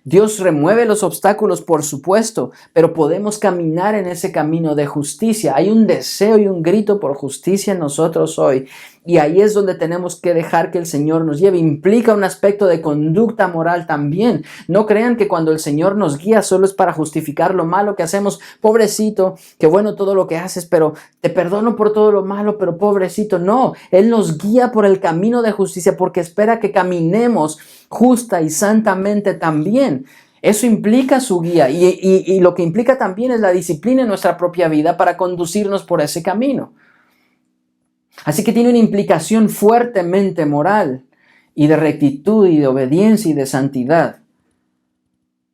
Dios remueve los obstáculos, por supuesto, pero podemos caminar en ese camino de justicia. Hay un deseo y un grito por justicia en nosotros hoy. Y ahí es donde tenemos que dejar que el Señor nos lleve. Implica un aspecto de conducta moral también. No crean que cuando el Señor nos guía solo es para justificar lo malo que hacemos. Pobrecito, qué bueno todo lo que haces, pero te perdono por todo lo malo, pero pobrecito. No, Él nos guía por el camino de justicia porque espera que caminemos justa y santamente también. Eso implica su guía y lo que implica también es la disciplina en nuestra propia vida para conducirnos por ese camino. Así que tiene una implicación fuertemente moral y de rectitud y de obediencia y de santidad.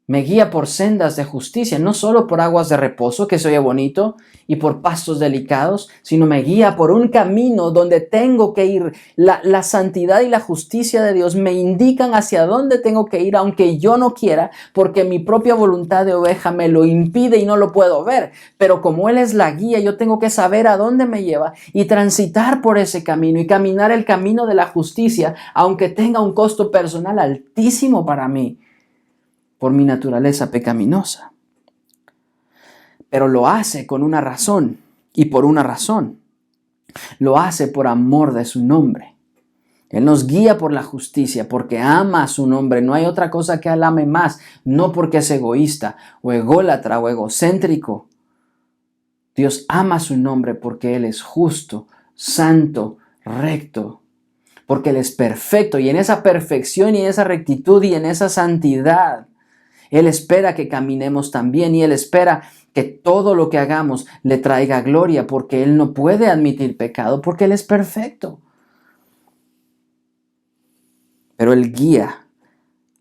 Me guía por sendas de justicia, no solo por aguas de reposo, que se oye bonito, y por pastos delicados, sino me guía por un camino donde tengo que ir. La santidad y la justicia de Dios me indican hacia dónde tengo que ir, aunque yo no quiera, porque mi propia voluntad de oveja me lo impide y no lo puedo ver. Pero como Él es la guía, yo tengo que saber a dónde me lleva y transitar por ese camino y caminar el camino de la justicia, aunque tenga un costo personal altísimo para mí, por mi naturaleza pecaminosa. Pero lo hace con una razón y por una razón. Lo hace por amor de su nombre. Él nos guía por la justicia porque ama a su nombre. No hay otra cosa que Él ame más. No porque es egoísta o ególatra o egocéntrico. Dios ama su nombre porque Él es justo, santo, recto. Porque Él es perfecto y en esa perfección y en esa rectitud y en esa santidad Él espera que caminemos también y Él espera que todo lo que hagamos le traiga gloria porque Él no puede admitir pecado porque Él es perfecto. Pero Él guía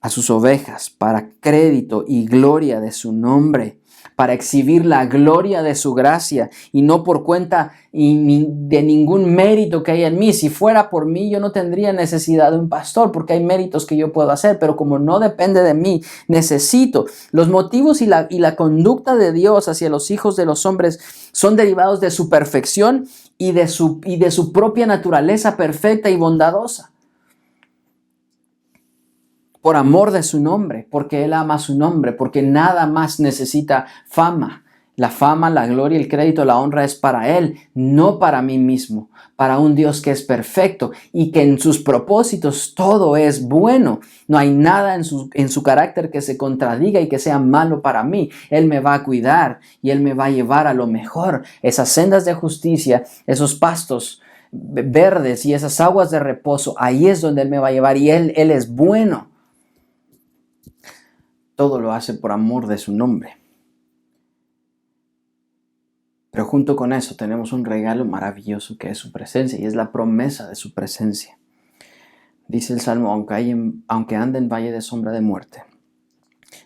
a sus ovejas para crédito y gloria de su nombre, para exhibir la gloria de su gracia y no por cuenta de ningún mérito que hay en mí. Si fuera por mí, yo no tendría necesidad de un pastor porque hay méritos que yo puedo hacer, pero como no depende de mí, necesito. Los motivos y la conducta de Dios hacia los hijos de los hombres son derivados de su perfección y de su propia naturaleza perfecta y bondadosa. Por amor de su nombre, porque Él ama su nombre, porque nada más necesita fama. La fama, la gloria, el crédito, la honra es para Él, no para mí mismo, para un Dios que es perfecto y que en sus propósitos todo es bueno. No hay nada en su carácter que se contradiga y que sea malo para mí. Él me va a cuidar y Él me va a llevar a lo mejor. Esas sendas de justicia, esos pastos verdes y esas aguas de reposo, ahí es donde Él me va a llevar y Él es bueno. Todo lo hace por amor de su nombre. Pero junto con eso tenemos un regalo maravilloso que es su presencia y es la promesa de su presencia. Dice el Salmo, aunque ande en valle de sombra de muerte,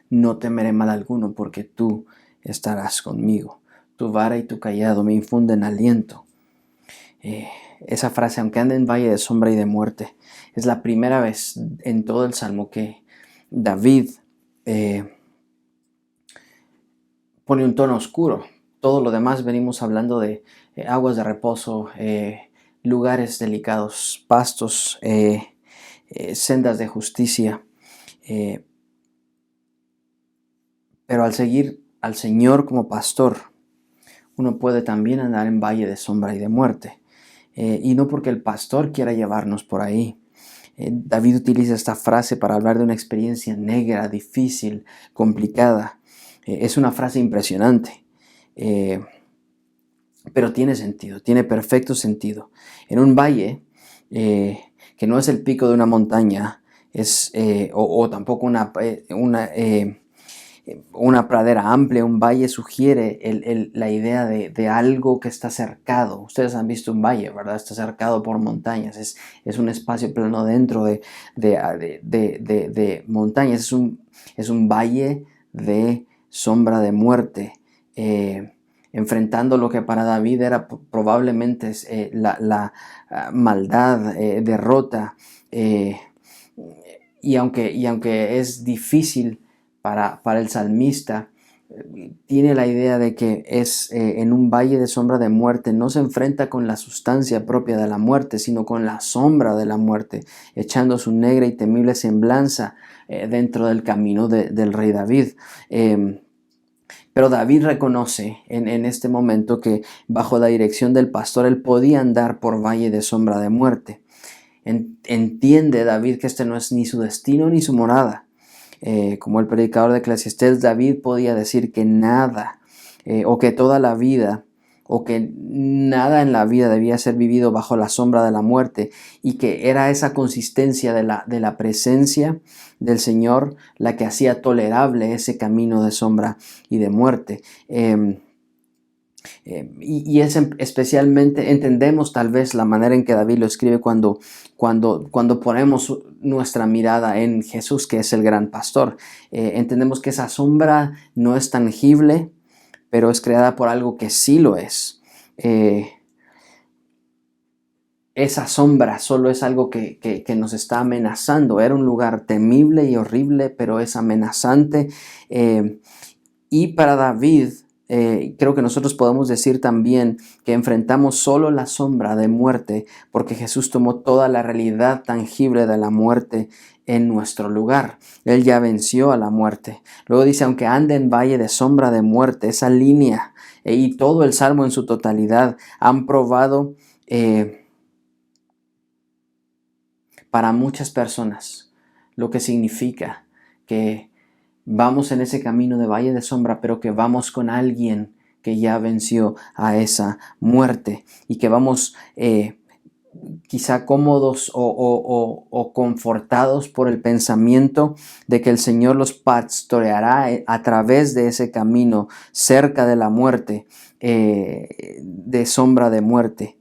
no temeré mal alguno porque tú estarás conmigo. Tu vara y tu cayado me infunden aliento. Esa frase, aunque ande en valle de sombra y de muerte, es la primera vez en todo el Salmo que David pone un tono oscuro. Todo lo demás venimos hablando de aguas de reposo, lugares delicados, pastos, sendas de justicia. Pero al seguir al Señor como pastor, uno puede también andar en valle de sombra y de muerte. Y no porque el pastor quiera llevarnos por ahí. David utiliza esta frase para hablar de una experiencia negra, difícil, complicada. Es una frase impresionante, pero tiene sentido, tiene perfecto sentido. En un valle, que no es el pico de una montaña, o tampoco una pradera amplia, un valle sugiere la idea de algo que está cercado. Ustedes han visto un valle, ¿verdad? Está cercado por montañas. Es un espacio plano dentro de montañas. Es un valle de sombra de muerte, enfrentando lo que para David era probablemente la maldad, derrota. Y aunque es difícil para el salmista, tiene la idea de que es en un valle de sombra de muerte, no se enfrenta con la sustancia propia de la muerte, sino con la sombra de la muerte, echando su negra y temible semblanza dentro del camino del rey David. Pero David reconoce en este momento que bajo la dirección del pastor él podía andar por valle de sombra de muerte. Entiende David que este no es ni su destino ni su morada. Como el predicador de Eclesiastés, David podía decir que nada o que toda la vida o que nada en la vida debía ser vivido bajo la sombra de la muerte, y que era esa consistencia de la presencia del Señor la que hacía tolerable ese camino de sombra y de muerte. Y es especialmente, entendemos tal vez la manera en que David lo escribe cuando ponemos nuestra mirada en Jesús, que es el gran pastor. Entendemos que esa sombra no es tangible, pero es creada por algo que sí lo es. Esa sombra solo es algo que nos está amenazando. Era un lugar temible y horrible, pero es amenazante. Y para David, creo que nosotros podemos decir también que enfrentamos solo la sombra de muerte porque Jesús tomó toda la realidad tangible de la muerte en nuestro lugar. Él ya venció a la muerte. Luego dice, aunque ande en valle de sombra de muerte, esa línea y todo el Salmo en su totalidad han probado para muchas personas lo que significa que vamos en ese camino de valle de sombra, pero que vamos con alguien que ya venció a esa muerte y que vamos quizá cómodos o confortados por el pensamiento de que el Señor los pastoreará a través de ese camino cerca de la muerte, de sombra de muerte.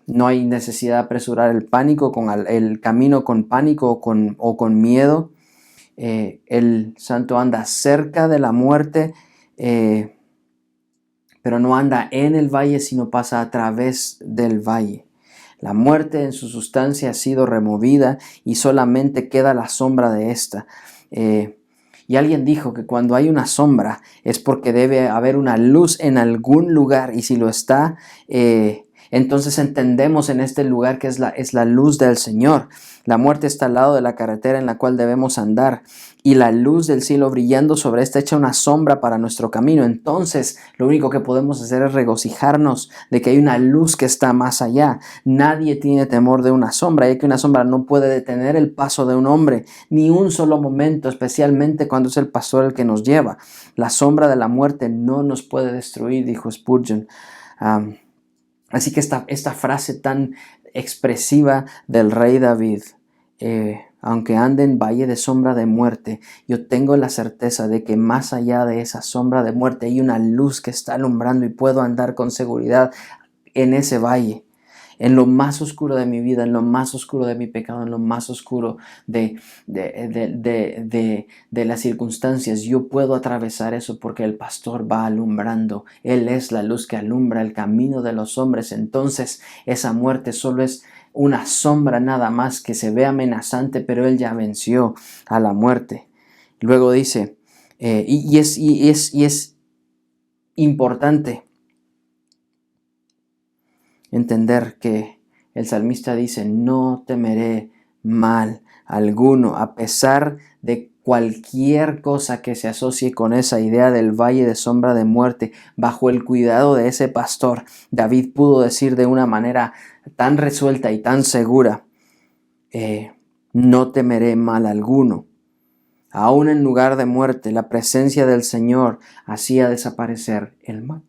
No hay necesidad de apresurar el pánico el camino con pánico o con miedo. El santo anda cerca de la muerte, pero no anda en el valle, sino pasa a través del valle. La muerte en su sustancia ha sido removida y solamente queda la sombra de esta. Y alguien dijo que cuando hay una sombra es porque debe haber una luz en algún lugar, y si lo está, entonces entendemos en este lugar que es la luz del Señor. La muerte está al lado de la carretera en la cual debemos andar, y la luz del cielo brillando sobre esta echa una sombra para nuestro camino. Entonces lo único que podemos hacer es regocijarnos de que hay una luz que está más allá. Nadie tiene temor de una sombra, ya que una sombra no puede detener el paso de un hombre ni un solo momento, especialmente cuando es el pastor el que nos lleva. La sombra de la muerte no nos puede destruir, dijo Spurgeon. Así que esta frase tan expresiva del rey David, aunque ande en valle de sombra de muerte, yo tengo la certeza de que más allá de esa sombra de muerte hay una luz que está alumbrando y puedo andar con seguridad en ese valle. En lo más oscuro de mi vida, en lo más oscuro de mi pecado, en lo más oscuro de las circunstancias, yo puedo atravesar eso porque el pastor va alumbrando. Él es la luz que alumbra el camino de los hombres. Entonces esa muerte solo es una sombra nada más que se ve amenazante, pero Él ya venció a la muerte. Luego dice, y es importante entender que el salmista dice, no temeré mal alguno, a pesar de cualquier cosa que se asocie con esa idea del valle de sombra de muerte. Bajo el cuidado de ese pastor, David pudo decir de una manera tan resuelta y tan segura, no temeré mal alguno. Aún en lugar de muerte, la presencia del Señor hacía desaparecer el mal.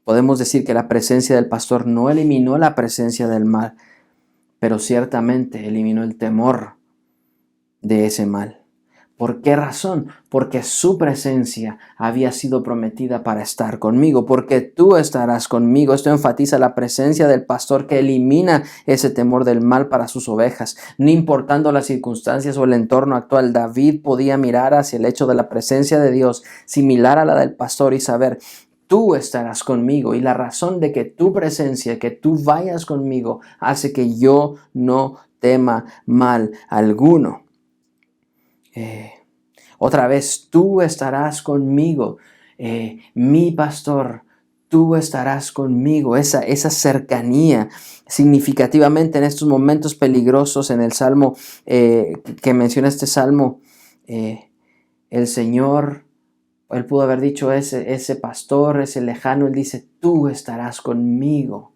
Podemos decir que la presencia del pastor no eliminó la presencia del mal, pero ciertamente eliminó el temor de ese mal. ¿Por qué razón? Porque su presencia había sido prometida para estar conmigo, porque tú estarás conmigo. Esto enfatiza la presencia del pastor que elimina ese temor del mal para sus ovejas. No importando las circunstancias o el entorno actual, David podía mirar hacia el hecho de la presencia de Dios, similar a la del pastor, y saber, tú estarás conmigo, y la razón de que tu presencia, que tú vayas conmigo, hace que yo no tema mal alguno. Otra vez, tú estarás conmigo, mi pastor, tú estarás conmigo. Esa cercanía significativamente en estos momentos peligrosos en el Salmo que menciona este Salmo, el Señor Él pudo haber dicho ese pastor, ese lejano. Él dice, tú estarás conmigo.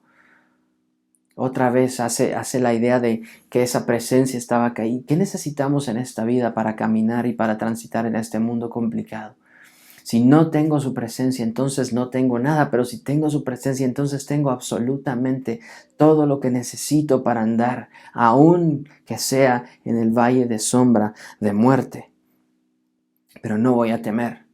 Otra vez hace la idea de que esa presencia estaba acá. ¿Y qué necesitamos en esta vida para caminar y para transitar en este mundo complicado? Si no tengo su presencia, entonces no tengo nada, pero si tengo su presencia, entonces tengo absolutamente todo lo que necesito para andar, aun que sea en el valle de sombra de muerte. Pero no voy a temer,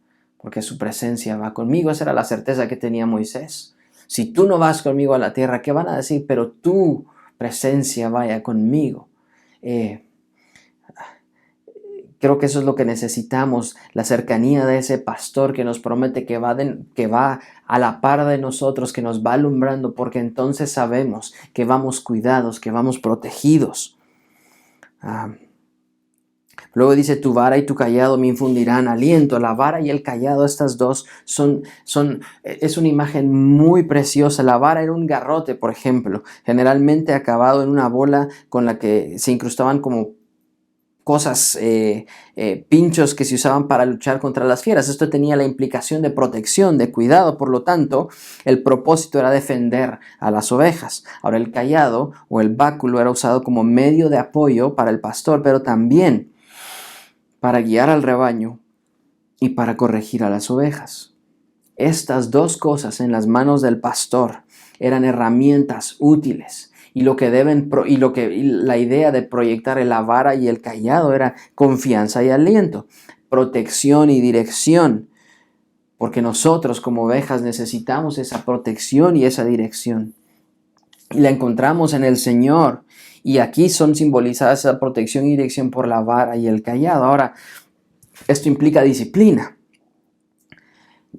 porque su presencia va conmigo. Esa era la certeza que tenía Moisés. Si tú no vas conmigo a la tierra, ¿qué van a decir? Pero tu presencia vaya conmigo. Creo que eso es lo que necesitamos, la cercanía de ese pastor que nos promete que va a la par de nosotros, que nos va alumbrando, porque entonces sabemos que vamos cuidados, que vamos protegidos. Luego dice, tu vara y tu callado me infundirán aliento. La vara y el callado, estas dos es una imagen muy preciosa. La vara era un garrote, por ejemplo, generalmente acabado en una bola con la que se incrustaban como cosas, pinchos que se usaban para luchar contra las fieras. Esto tenía la implicación de protección, de cuidado. Por lo tanto, el propósito era defender a las ovejas. Ahora, el callado o el báculo era usado como medio de apoyo para el pastor, pero también para guiar al rebaño y para corregir a las ovejas. Estas dos cosas en las manos del pastor eran herramientas útiles. Y la idea de proyectar la vara y el callado era confianza y aliento, protección y dirección. Porque nosotros como ovejas necesitamos esa protección y esa dirección. Y la encontramos en el Señor. Y aquí son simbolizadas esa protección y dirección por la vara y el callado. Ahora, esto implica disciplina.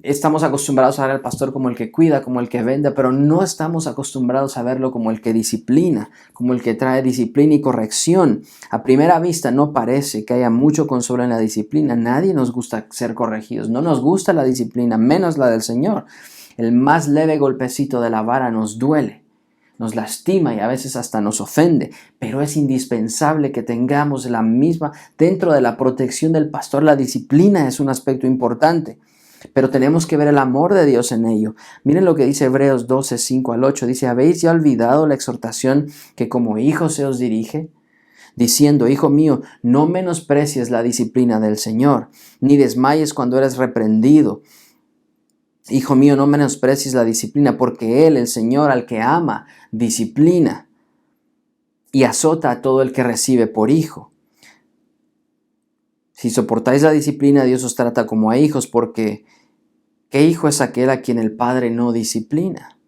Estamos acostumbrados a ver al pastor como el que cuida, como el que vende, pero no estamos acostumbrados a verlo como el que disciplina, como el que trae disciplina y corrección. A primera vista no parece que haya mucho consuelo en la disciplina. Nadie nos gusta ser corregidos. No nos gusta la disciplina, menos la del Señor. El más leve golpecito de la vara nos duele, nos lastima y a veces hasta nos ofende, pero es indispensable que tengamos la misma. Dentro de la protección del pastor, la disciplina es un aspecto importante, pero tenemos que ver el amor de Dios en ello. Miren lo que dice Hebreos 12, 5 al 8. Dice, ¿habéis ya olvidado la exhortación que como hijos se os dirige? Diciendo, hijo mío, no menosprecies la disciplina del Señor, ni desmayes cuando eres reprendido. Hijo mío, no menosprecies la disciplina, porque Él, el Señor, al que ama, disciplina y azota a todo el que recibe por hijo. Si soportáis la disciplina, Dios os trata como a hijos, porque ¿qué hijo es aquel a quien el Padre no disciplina?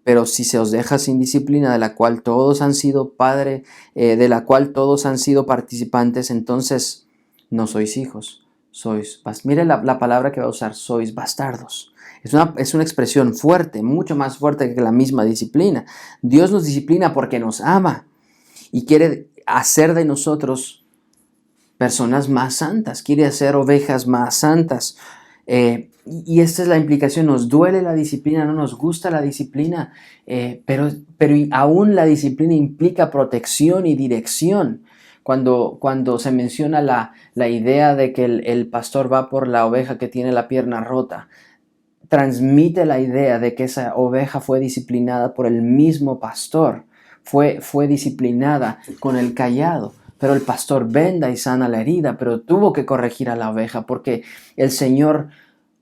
Pero si se os deja sin disciplina, de la cual todos han sido participantes, entonces no sois hijos. Mire la palabra que va a usar, sois bastardos. Es una expresión fuerte, mucho más fuerte que la misma disciplina. Dios nos disciplina porque nos ama y quiere hacer de nosotros personas más santas, quiere hacer ovejas más santas. Y esta es la implicación. Nos duele la disciplina, no nos gusta la disciplina, pero aún la disciplina implica protección y dirección. Cuando se menciona la idea de que el pastor va por la oveja que tiene la pierna rota, transmite la idea de que esa oveja fue disciplinada por el mismo pastor, fue disciplinada con el callado. Pero el pastor venda y sana la herida, pero tuvo que corregir a la oveja porque el Señor,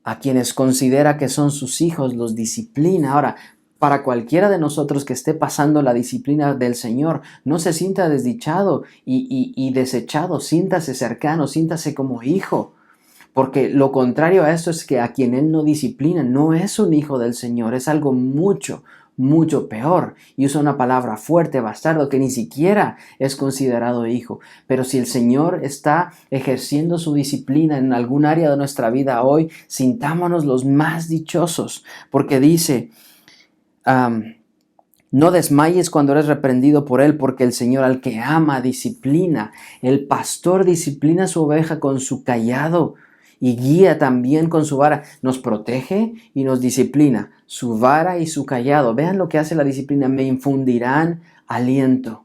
a quienes considera que son sus hijos, los disciplina. Ahora, para cualquiera de nosotros que esté pasando la disciplina del Señor, no se sienta desdichado y desechado, siéntase cercano, siéntase como hijo. Porque lo contrario a esto es que a quien Él no disciplina no es un hijo del Señor, es algo mucho, mucho peor. Y usa una palabra fuerte, bastardo, que ni siquiera es considerado hijo. Pero si el Señor está ejerciendo su disciplina en algún área de nuestra vida hoy, sintámonos los más dichosos, porque dice, no desmayes cuando eres reprendido por Él, porque el Señor al que ama disciplina. El pastor disciplina a su oveja con su callado y guía también con su vara. Nos protege y nos disciplina. Su vara y su callado. Vean lo que hace la disciplina. Me infundirán aliento.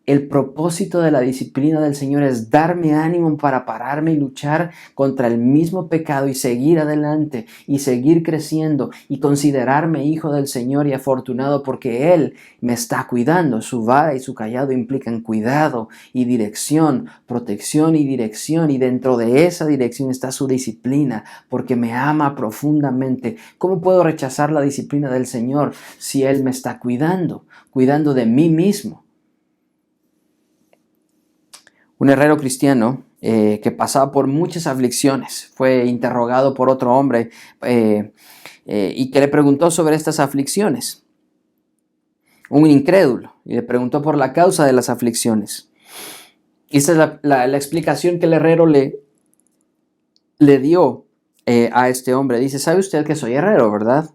El propósito de la disciplina del Señor es darme ánimo para pararme y luchar contra el mismo pecado y seguir adelante y seguir creciendo y considerarme hijo del Señor y afortunado porque Él me está cuidando. Su vara y su cayado implican cuidado y dirección, protección y dirección, y dentro de esa dirección está su disciplina porque me ama profundamente. ¿Cómo puedo rechazar la disciplina del Señor si Él me está cuidando de mí mismo? Un herrero cristiano que pasaba por muchas aflicciones fue interrogado por otro hombre y que le preguntó sobre estas aflicciones. Un incrédulo, y le preguntó por la causa de las aflicciones. Y esta es la explicación que el herrero le dio a este hombre. Dice: ¿sabe usted que soy herrero, verdad?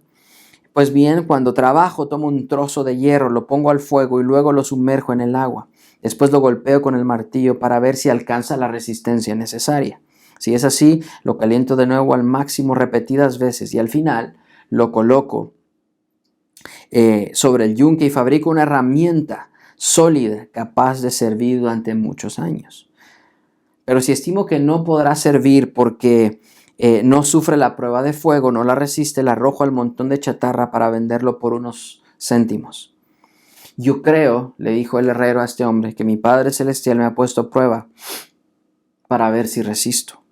Pues bien, cuando trabajo tomo un trozo de hierro, lo pongo al fuego y luego lo sumerjo en el agua. Después lo golpeo con el martillo para ver si alcanza la resistencia necesaria. Si es así, lo caliento de nuevo al máximo repetidas veces y al final lo coloco sobre el yunque y fabrico una herramienta sólida capaz de servir durante muchos años. Pero si estimo que no podrá servir porque no sufre la prueba de fuego, no la resiste, la arrojo al montón de chatarra para venderlo por unos céntimos. Yo creo, le dijo el herrero a este hombre, que mi Padre Celestial me ha puesto a prueba para ver si resisto.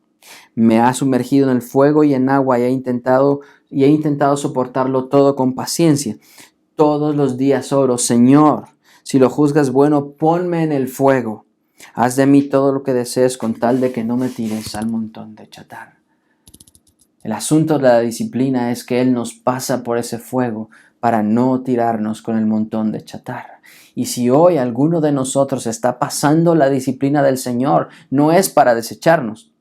Me ha sumergido en el fuego y en agua y he intentado soportarlo todo con paciencia. Todos los días oro: Señor, si lo juzgas bueno, ponme en el fuego. Haz de mí todo lo que desees con tal de que no me tires al montón de chatarra. El asunto de la disciplina es que Él nos pasa por ese fuego para no tirarnos con el montón de chatarra. Y si hoy alguno de nosotros está pasando la disciplina del Señor, no es para desecharnos,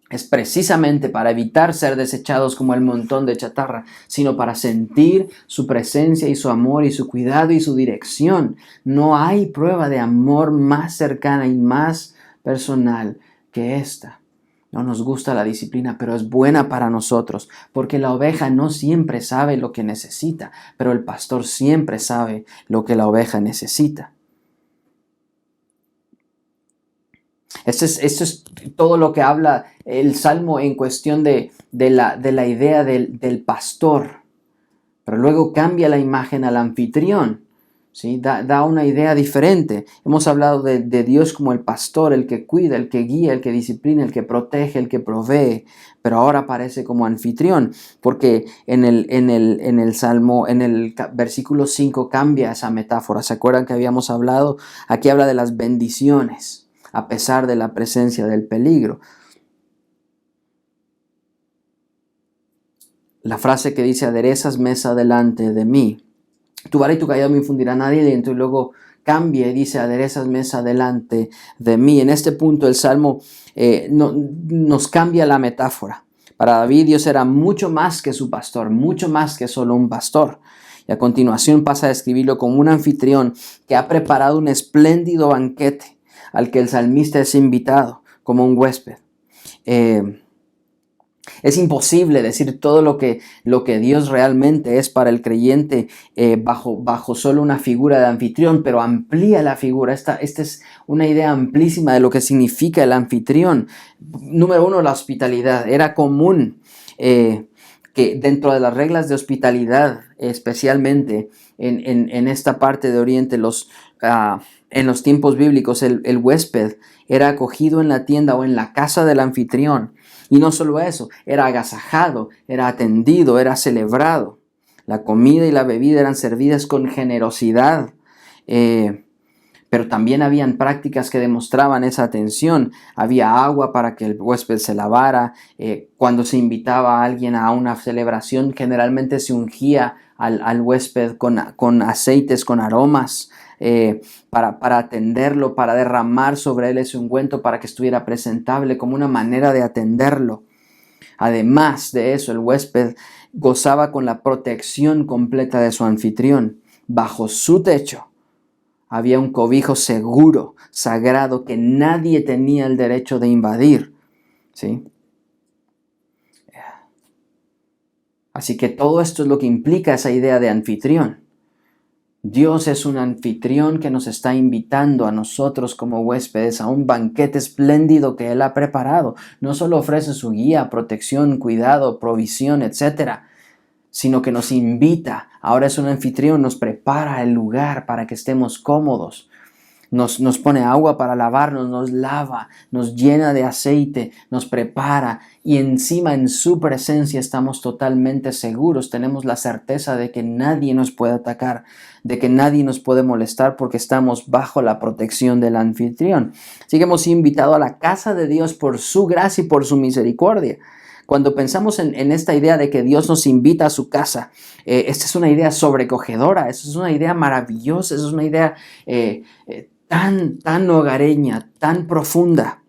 es precisamente para evitar ser desechados como el montón de chatarra, sino para sentir su presencia y su amor y su cuidado y su dirección. No hay prueba de amor más cercana y más personal que esta. No nos gusta la disciplina, pero es buena para nosotros, porque la oveja no siempre sabe lo que necesita, pero el pastor siempre sabe lo que la oveja necesita. Esto es todo lo que habla el Salmo en cuestión de la idea del pastor. Pero luego cambia la imagen al anfitrión, ¿sí? Da una idea diferente. Hemos hablado de Dios como el pastor, el que cuida, el que guía, el que disciplina, el que protege, el que provee. Pero ahora aparece como anfitrión, porque en el Salmo, en el versículo 5 cambia esa metáfora. ¿Se acuerdan que habíamos hablado? Aquí habla de las bendiciones a pesar de la presencia del peligro. La frase que dice: aderezas mesa delante de mí. Tu vara y tu cayado me infundirán aliento, y luego cambia y dice: aderezas mesa delante de mí. En este punto el Salmo nos cambia la metáfora. Para David, Dios era mucho más que su pastor, mucho más que solo un pastor. Y a continuación pasa a describirlo como un anfitrión que ha preparado un espléndido banquete al que el salmista es invitado como un huésped. Es imposible decir todo lo que Dios realmente es para el creyente bajo solo una figura de anfitrión, pero amplía la figura. Esta es una idea amplísima de lo que significa el anfitrión. Número uno, la hospitalidad. Era común que dentro de las reglas de hospitalidad, especialmente en esta parte de Oriente, en los tiempos bíblicos, el huésped era acogido en la tienda o en la casa del anfitrión. Y no solo eso, era agasajado, era atendido, era celebrado. La comida y la bebida eran servidas con generosidad. Pero también habían prácticas que demostraban esa atención. Había agua para que el huésped se lavara. Cuando se invitaba a alguien a una celebración, generalmente se ungía al huésped con aceites, con aromas, para atenderlo, para derramar sobre él ese ungüento para que estuviera presentable, como una manera de atenderlo. Además de eso, el huésped gozaba con la protección completa de su anfitrión. Bajo su techo había un cobijo seguro, sagrado, que nadie tenía el derecho de invadir, ¿sí? Así que todo esto es lo que implica esa idea de anfitrión. Dios es un anfitrión que nos está invitando a nosotros como huéspedes a un banquete espléndido que Él ha preparado. No solo ofrece su guía, protección, cuidado, provisión, etcétera, sino que nos invita. Ahora es un anfitrión, nos prepara el lugar para que estemos cómodos. Nos pone agua para lavarnos, nos lava, nos llena de aceite, nos prepara y encima en su presencia estamos totalmente seguros. Tenemos la certeza de que nadie nos puede atacar, de que nadie nos puede molestar porque estamos bajo la protección del anfitrión. Así que hemos sido invitados a la casa de Dios por su gracia y por su misericordia. Cuando pensamos en esta idea de que Dios nos invita a su casa, esta es una idea sobrecogedora, esta es una idea maravillosa, esta es una idea tan hogareña, tan profunda.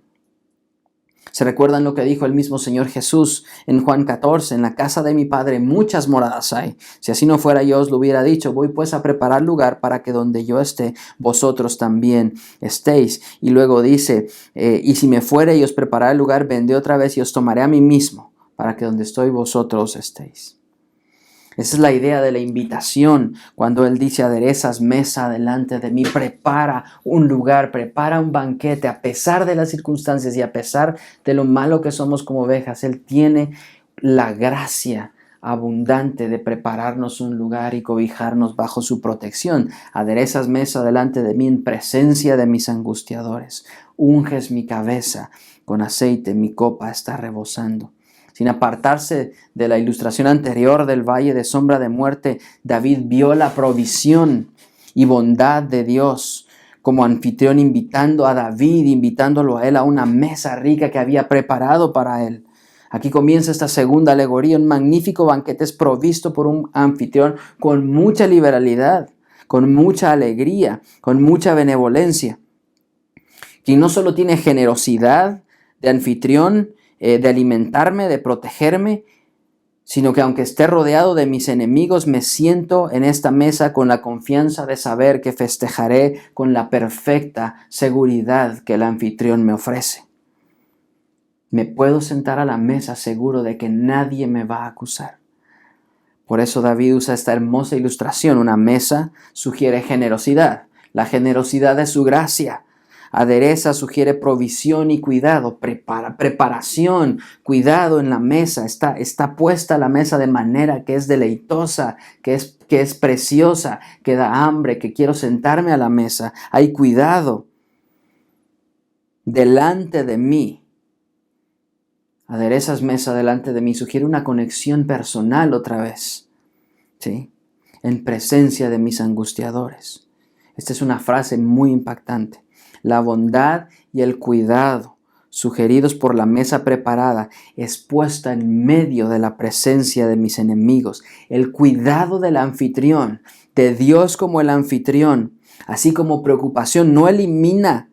¿Se recuerdan lo que dijo el mismo Señor Jesús en Juan 14? En la casa de mi Padre muchas moradas hay. Si así no fuera, yo os lo hubiera dicho. Voy pues a preparar lugar para que donde yo esté, vosotros también estéis. Y luego dice, y si me fuere y os prepararé el lugar, vendré otra vez y os tomaré a mí mismo, para que donde estoy vosotros estéis. Esa es la idea de la invitación, cuando Él dice, aderezas mesa delante de mí, prepara un lugar, prepara un banquete, a pesar de las circunstancias y a pesar de lo malo que somos como ovejas. Él tiene la gracia abundante de prepararnos un lugar y cobijarnos bajo su protección. Aderezas mesa delante de mí en presencia de mis angustiadores. Unges mi cabeza con aceite, mi copa está rebosando. Sin apartarse de la ilustración anterior del valle de sombra de muerte, David vio la provisión y bondad de Dios como anfitrión, invitándolo a él a una mesa rica que había preparado para él. Aquí comienza esta segunda alegoría. Un magnífico banquete es provisto por un anfitrión con mucha liberalidad, con mucha alegría, con mucha benevolencia. Quien no solo tiene generosidad de anfitrión, de alimentarme, de protegerme, sino que aunque esté rodeado de mis enemigos, me siento en esta mesa con la confianza de saber que festejaré con la perfecta seguridad que el anfitrión me ofrece. Me puedo sentar a la mesa seguro de que nadie me va a acusar. Por eso David usa esta hermosa ilustración. Una mesa sugiere generosidad, la generosidad de su gracia. Adereza sugiere provisión y cuidado, preparación, cuidado en la mesa. Está puesta la mesa de manera que es deleitosa, que es preciosa, que da hambre, que quiero sentarme a la mesa. Hay cuidado delante de mí. Aderezas mesa delante de mí sugiere una conexión personal otra vez, ¿sí? En presencia de mis angustiadores. Esta es una frase muy impactante. La bondad y el cuidado sugeridos por la mesa preparada es puesta en medio de la presencia de mis enemigos. El cuidado del anfitrión, de Dios como el anfitrión, así como preocupación, no elimina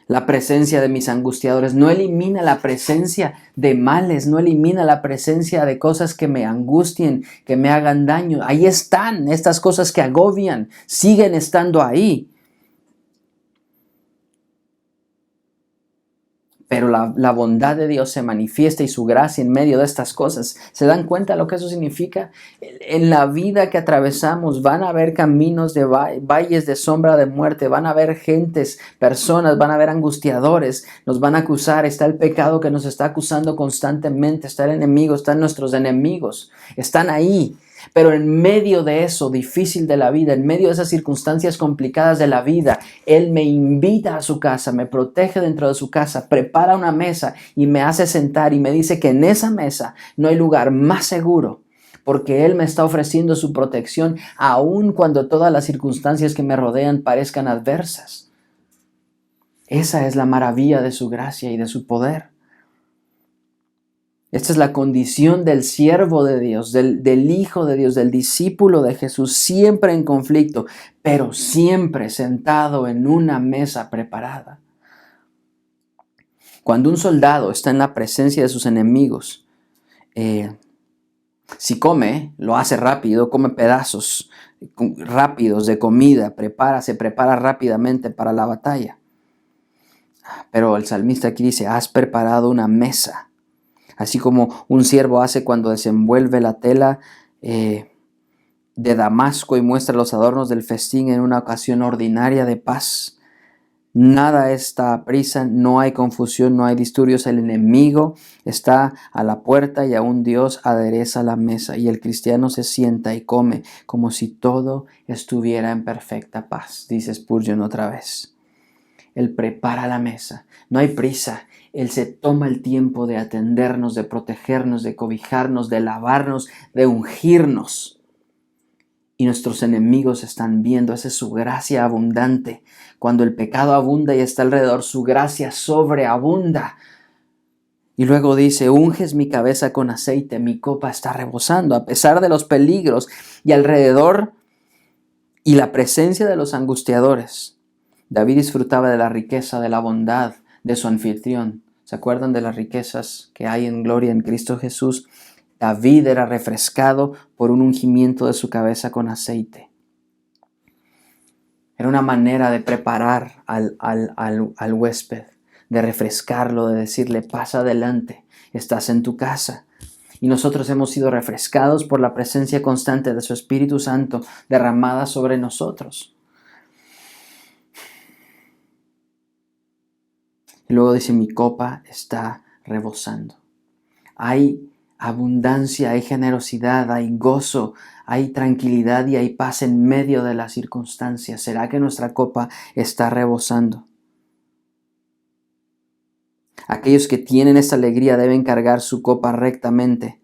la presencia de mis angustiadores, no elimina la presencia de males, no elimina la presencia de cosas que me angustien, que me hagan daño. Ahí están estas cosas que agobian, siguen estando ahí. Pero la bondad de Dios se manifiesta y su gracia en medio de estas cosas. ¿Se dan cuenta de lo que eso significa? En la vida que atravesamos van a haber caminos de valles de sombra de muerte, van a haber gentes, personas, van a haber angustiadores, nos van a acusar. Está el pecado que nos está acusando constantemente, está el enemigo, están nuestros enemigos, están ahí. Pero en medio de eso difícil de la vida, en medio de esas circunstancias complicadas de la vida, Él me invita a su casa, me protege dentro de su casa, prepara una mesa y me hace sentar y me dice que en esa mesa no hay lugar más seguro, porque Él me está ofreciendo su protección aun cuando todas las circunstancias que me rodean parezcan adversas. Esa es la maravilla de su gracia y de su poder. Esta es la condición del siervo de Dios, del Hijo de Dios, del discípulo de Jesús, siempre en conflicto, pero siempre sentado en una mesa preparada. Cuando un soldado está en la presencia de sus enemigos, si come, lo hace rápido, come pedazos rápidos de comida, se prepara rápidamente para la batalla. Pero el salmista aquí dice, has preparado una mesa. Así como un siervo hace cuando desenvuelve la tela de Damasco y muestra los adornos del festín en una ocasión ordinaria de paz. Nada está a prisa, no hay confusión, no hay disturbios. El enemigo está a la puerta y aún Dios adereza la mesa y el cristiano se sienta y come como si todo estuviera en perfecta paz, dice Spurgeon otra vez. Él prepara la mesa, no hay prisa. Él se toma el tiempo de atendernos, de protegernos, de cobijarnos, de lavarnos, de ungirnos. Y nuestros enemigos están viendo, esa es su gracia abundante. Cuando el pecado abunda y está alrededor, su gracia sobreabunda. Y luego dice, unges mi cabeza con aceite, mi copa está rebosando. A pesar de los peligros y alrededor y la presencia de los angustiadores, David disfrutaba de la riqueza, de la bondad de su anfitrión. ¿Se acuerdan de las riquezas que hay en gloria en Cristo Jesús? David era refrescado por un ungimiento de su cabeza con aceite. Era una manera de preparar al huésped, de refrescarlo, de decirle, pasa adelante, estás en tu casa. Y nosotros hemos sido refrescados por la presencia constante de su Espíritu Santo derramada sobre nosotros. Y luego dice, mi copa está rebosando. Hay abundancia, hay generosidad, hay gozo, hay tranquilidad y hay paz en medio de las circunstancias. ¿Será que nuestra copa está rebosando? Aquellos que tienen esta alegría deben cargar su copa rectamente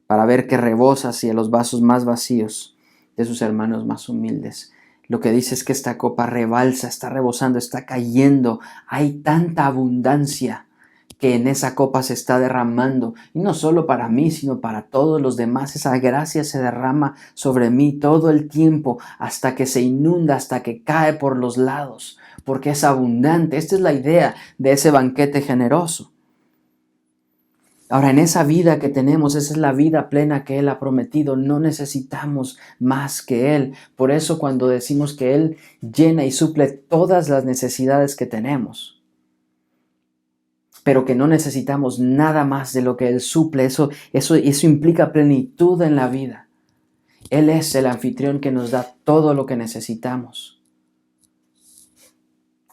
para ver que rebosa hacia los vasos más vacíos de sus hermanos más humildes. Lo que dice es que esta copa rebalsa, está rebosando, está cayendo. Hay tanta abundancia que en esa copa se está derramando, y no solo para mí, sino para todos los demás. Esa gracia se derrama sobre mí todo el tiempo, hasta que se inunda, hasta que cae por los lados, porque es abundante. Esta es la idea de ese banquete generoso. Ahora, en esa vida que tenemos, esa es la vida plena que Él ha prometido. No necesitamos más que Él. Por eso cuando decimos que Él llena y suple todas las necesidades que tenemos, pero que no necesitamos nada más de lo que Él suple, eso implica plenitud en la vida. Él es el anfitrión que nos da todo lo que necesitamos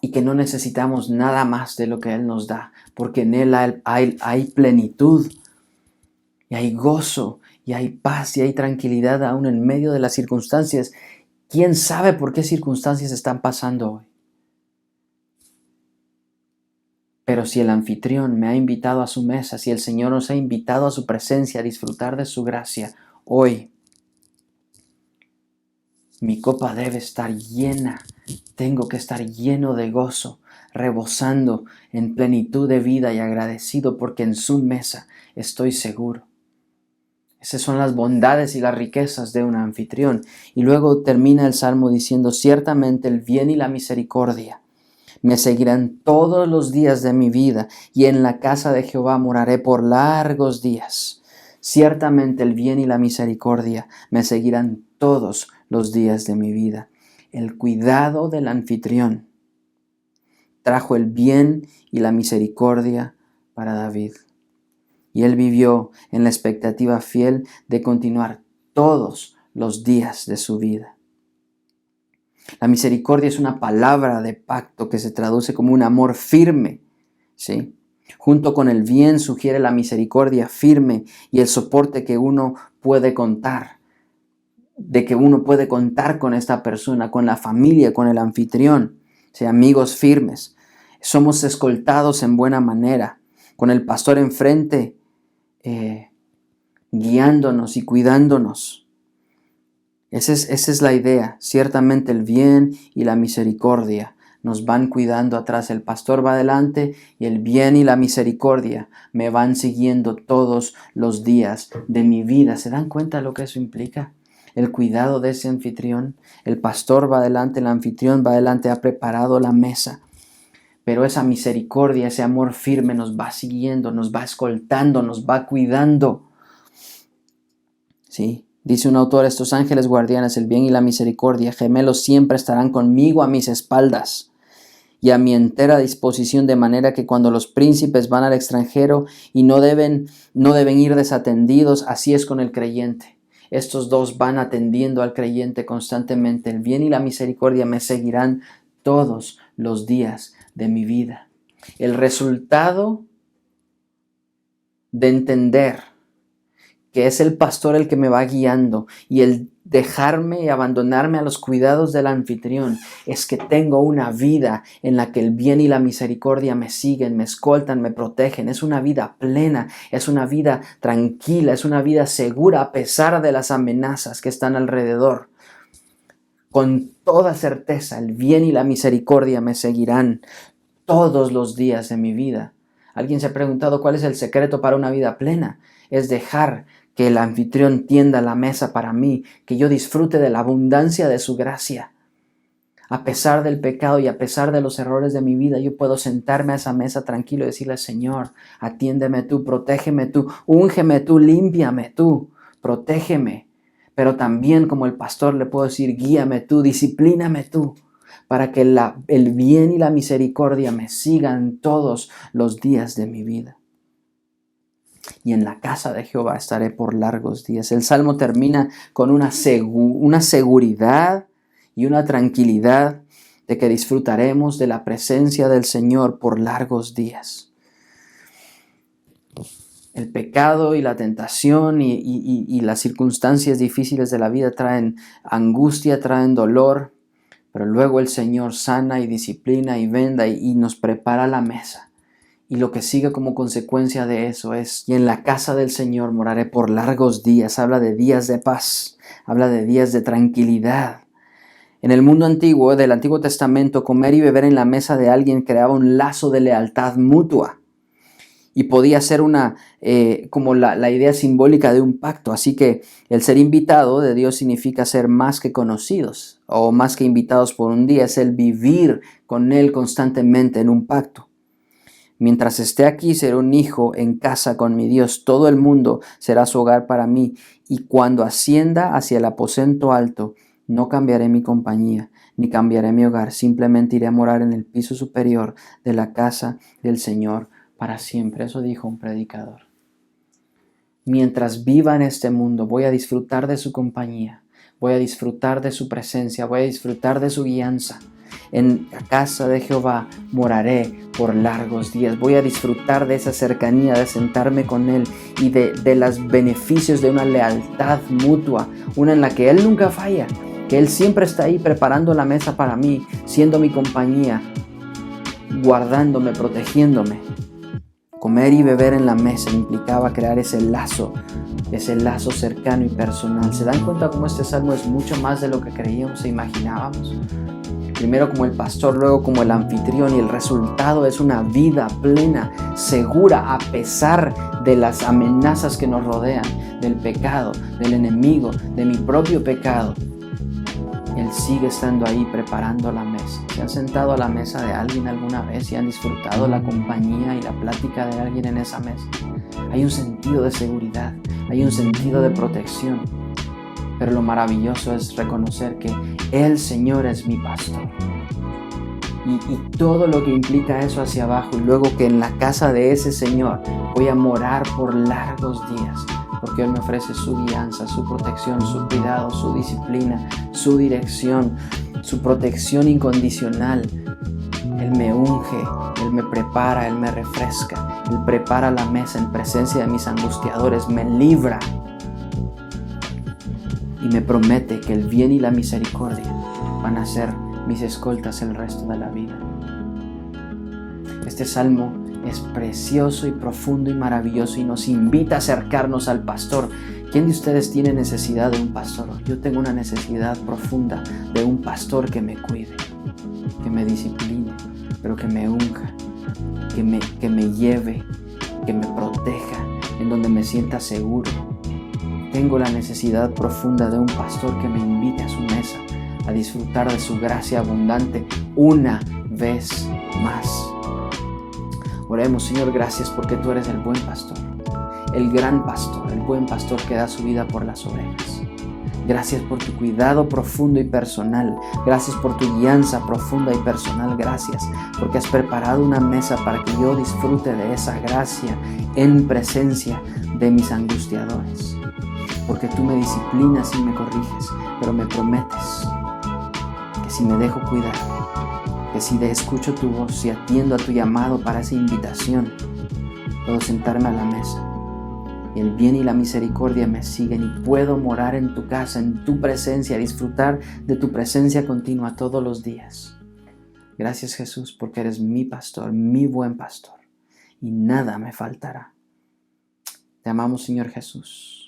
y que no necesitamos nada más de lo que Él nos da, porque en Él hay plenitud y hay gozo y hay paz y hay tranquilidad aún en medio de las circunstancias. ¿Quién sabe por qué circunstancias están pasando hoy? Pero si el anfitrión me ha invitado a su mesa, si el Señor nos ha invitado a su presencia, a disfrutar de su gracia, hoy mi copa debe estar llena. Tengo que estar lleno de gozo, rebosando en plenitud de vida y agradecido porque en su mesa estoy seguro. Esas son las bondades y las riquezas de un anfitrión. Y luego termina el Salmo diciendo, ciertamente el bien y la misericordia me seguirán todos los días de mi vida, y en la casa de Jehová moraré por largos días. Ciertamente el bien y la misericordia me seguirán todos los días de mi vida. El cuidado del anfitrión trajo el bien y la misericordia para David. Y él vivió en la expectativa fiel de continuar todos los días de su vida. La misericordia es una palabra de pacto que se traduce como un amor firme, ¿sí? Junto con el bien sugiere la misericordia firme y el soporte que uno puede contar, de que uno puede contar con esta persona, con la familia, con el anfitrión, ¿sí? Amigos firmes. Somos escoltados en buena manera, con el pastor enfrente, guiándonos y cuidándonos. Esa es la idea. Ciertamente el bien y la misericordia nos van cuidando atrás. El pastor va adelante y el bien y la misericordia me van siguiendo todos los días de mi vida. ¿Se dan cuenta de lo que eso implica? El cuidado de ese anfitrión. El pastor va adelante, el anfitrión va adelante, ha preparado la mesa. Pero esa misericordia, ese amor firme nos va siguiendo, nos va escoltando, nos va cuidando. ¿Sí? Dice un autor, estos ángeles guardianes, el bien y la misericordia, gemelos, siempre estarán conmigo a mis espaldas y a mi entera disposición, de manera que cuando los príncipes van al extranjero y no deben ir desatendidos, así es con el creyente. Estos dos van atendiendo al creyente constantemente. El bien y la misericordia me seguirán todos los días de mi vida. El resultado de entender que es el pastor el que me va guiando y el dejarme y abandonarme a los cuidados del anfitrión es que tengo una vida en la que el bien y la misericordia me siguen, me escoltan, me protegen. Es una vida plena, es una vida tranquila, es una vida segura a pesar de las amenazas que están alrededor. Con toda certeza, el bien y la misericordia me seguirán todos los días de mi vida. ¿Alguien se ha preguntado cuál es el secreto para una vida plena? Es dejar que el anfitrión tienda la mesa para mí, que yo disfrute de la abundancia de su gracia. A pesar del pecado y a pesar de los errores de mi vida, yo puedo sentarme a esa mesa tranquilo y decirle: Señor, atiéndeme tú, protégeme tú, úngeme tú, límpiame tú, protégeme. Pero también, como el pastor, le puedo decir: guíame tú, disciplíname tú, para que el bien y la misericordia me sigan todos los días de mi vida. Y en la casa de Jehová estaré por largos días. El Salmo termina con una seguridad y una tranquilidad de que disfrutaremos de la presencia del Señor por largos días. El pecado y la tentación y las circunstancias difíciles de la vida traen angustia, traen dolor, pero luego el Señor sana y disciplina y venda y nos prepara la mesa. Y lo que sigue como consecuencia de eso es: y en la casa del Señor moraré por largos días. Habla de días de paz, habla de días de tranquilidad. En el mundo antiguo, del Antiguo Testamento, comer y beber en la mesa de alguien creaba un lazo de lealtad mutua. Y podía ser como la idea simbólica de un pacto. Así que el ser invitado de Dios significa ser más que conocidos o más que invitados por un día. Es el vivir con Él constantemente en un pacto. Mientras esté aquí, seré un hijo en casa con mi Dios. Todo el mundo será su hogar para mí. Y cuando ascienda hacia el aposento alto, no cambiaré mi compañía, ni cambiaré mi hogar. Simplemente iré a morar en el piso superior de la casa del Señor para siempre. Eso dijo un predicador. Mientras viva en este mundo, voy a disfrutar de su compañía. Voy a disfrutar de su presencia. Voy a disfrutar de su guianza. En la casa de Jehová moraré por largos días. Voy a disfrutar de esa cercanía, de sentarme con Él y de los beneficios de una lealtad mutua, una en la que Él nunca falla, que Él siempre está ahí preparando la mesa para mí, siendo mi compañía, guardándome, protegiéndome. Comer y beber en la mesa implicaba crear ese lazo cercano y personal. ¿Se dan cuenta cómo este salmo es mucho más de lo que creíamos e imaginábamos? Primero como el pastor, luego como el anfitrión, y el resultado es una vida plena, segura, a pesar de las amenazas que nos rodean, del pecado, del enemigo, de mi propio pecado. Él sigue estando ahí preparando la mesa. ¿Se han sentado a la mesa de alguien alguna vez y han disfrutado la compañía y la plática de alguien en esa mesa? Hay un sentido de seguridad, hay un sentido de protección. Pero lo maravilloso es reconocer que el Señor es mi pastor. Y todo lo que implica eso hacia abajo. Y luego que en la casa de ese Señor voy a morar por largos días. Porque Él me ofrece su guianza, su protección, su cuidado, su disciplina, su dirección, su protección incondicional. Él me unge, Él me prepara, Él me refresca. Él prepara la mesa en presencia de mis angustiadores, me libra. Y me promete que el bien y la misericordia van a ser mis escoltas el resto de la vida. Este salmo es precioso y profundo y maravilloso y nos invita a acercarnos al pastor. ¿Quién de ustedes tiene necesidad de un pastor? Yo tengo una necesidad profunda de un pastor que me cuide, que me discipline, pero que me unja, que me lleve, que me proteja, en donde me sienta seguro. Tengo la necesidad profunda de un pastor que me invite a su mesa a disfrutar de su gracia abundante una vez más. Oremos. Señor, gracias porque tú eres el buen pastor, el gran pastor, el buen pastor que da su vida por las ovejas. Gracias por tu cuidado profundo y personal. Gracias por tu guianza profunda y personal. Gracias porque has preparado una mesa para que yo disfrute de esa gracia en presencia de mis angustiadores. porque tú me disciplinas y me corriges, pero me prometes que si me dejo cuidar, que si escucho tu voz y atiendo a tu llamado para esa invitación, puedo sentarme a la mesa y el bien y la misericordia me siguen y puedo morar en tu casa, en tu presencia, disfrutar de tu presencia continua todos los días. Gracias, Jesús, porque eres mi pastor, mi buen pastor, y nada me faltará. Te amamos, Señor Jesús.